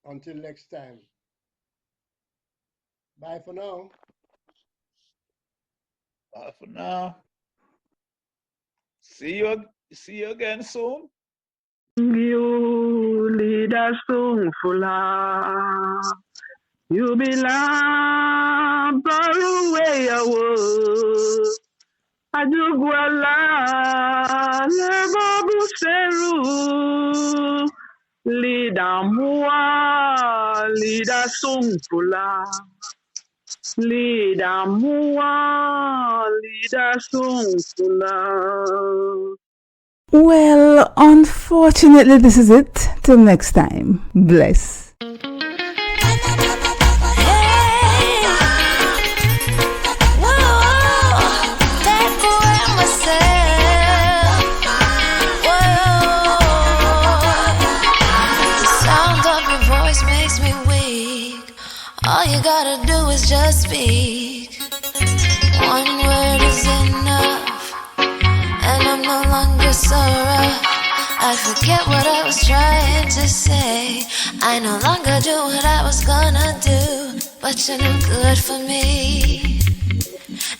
Until next time. Bye for now. Bye for now. See you again soon. You lead us soon, Fula. You belong far away away. Ajuguala lebabu seru. Lida mua, lida soon, Fula. Lida mua, lida soon, Fula. Well, unfortunately, this is it. Till next time. Bless. All you gotta do is just speak. One word is enough, and I'm no longer so rough. I forget what I was trying to say. I no longer do what I was gonna do, but you're no good for me.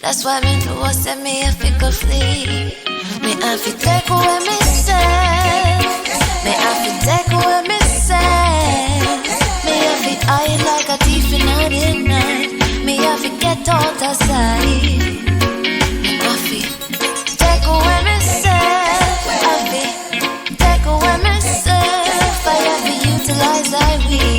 That's why me know what set me if it could flee. Me have to take away me say. Me have to take away me say. Me have to hide like a thief in the night. Me have to get out of sight. Me have to take away myself. I have to take away myself. I have to utilize I will.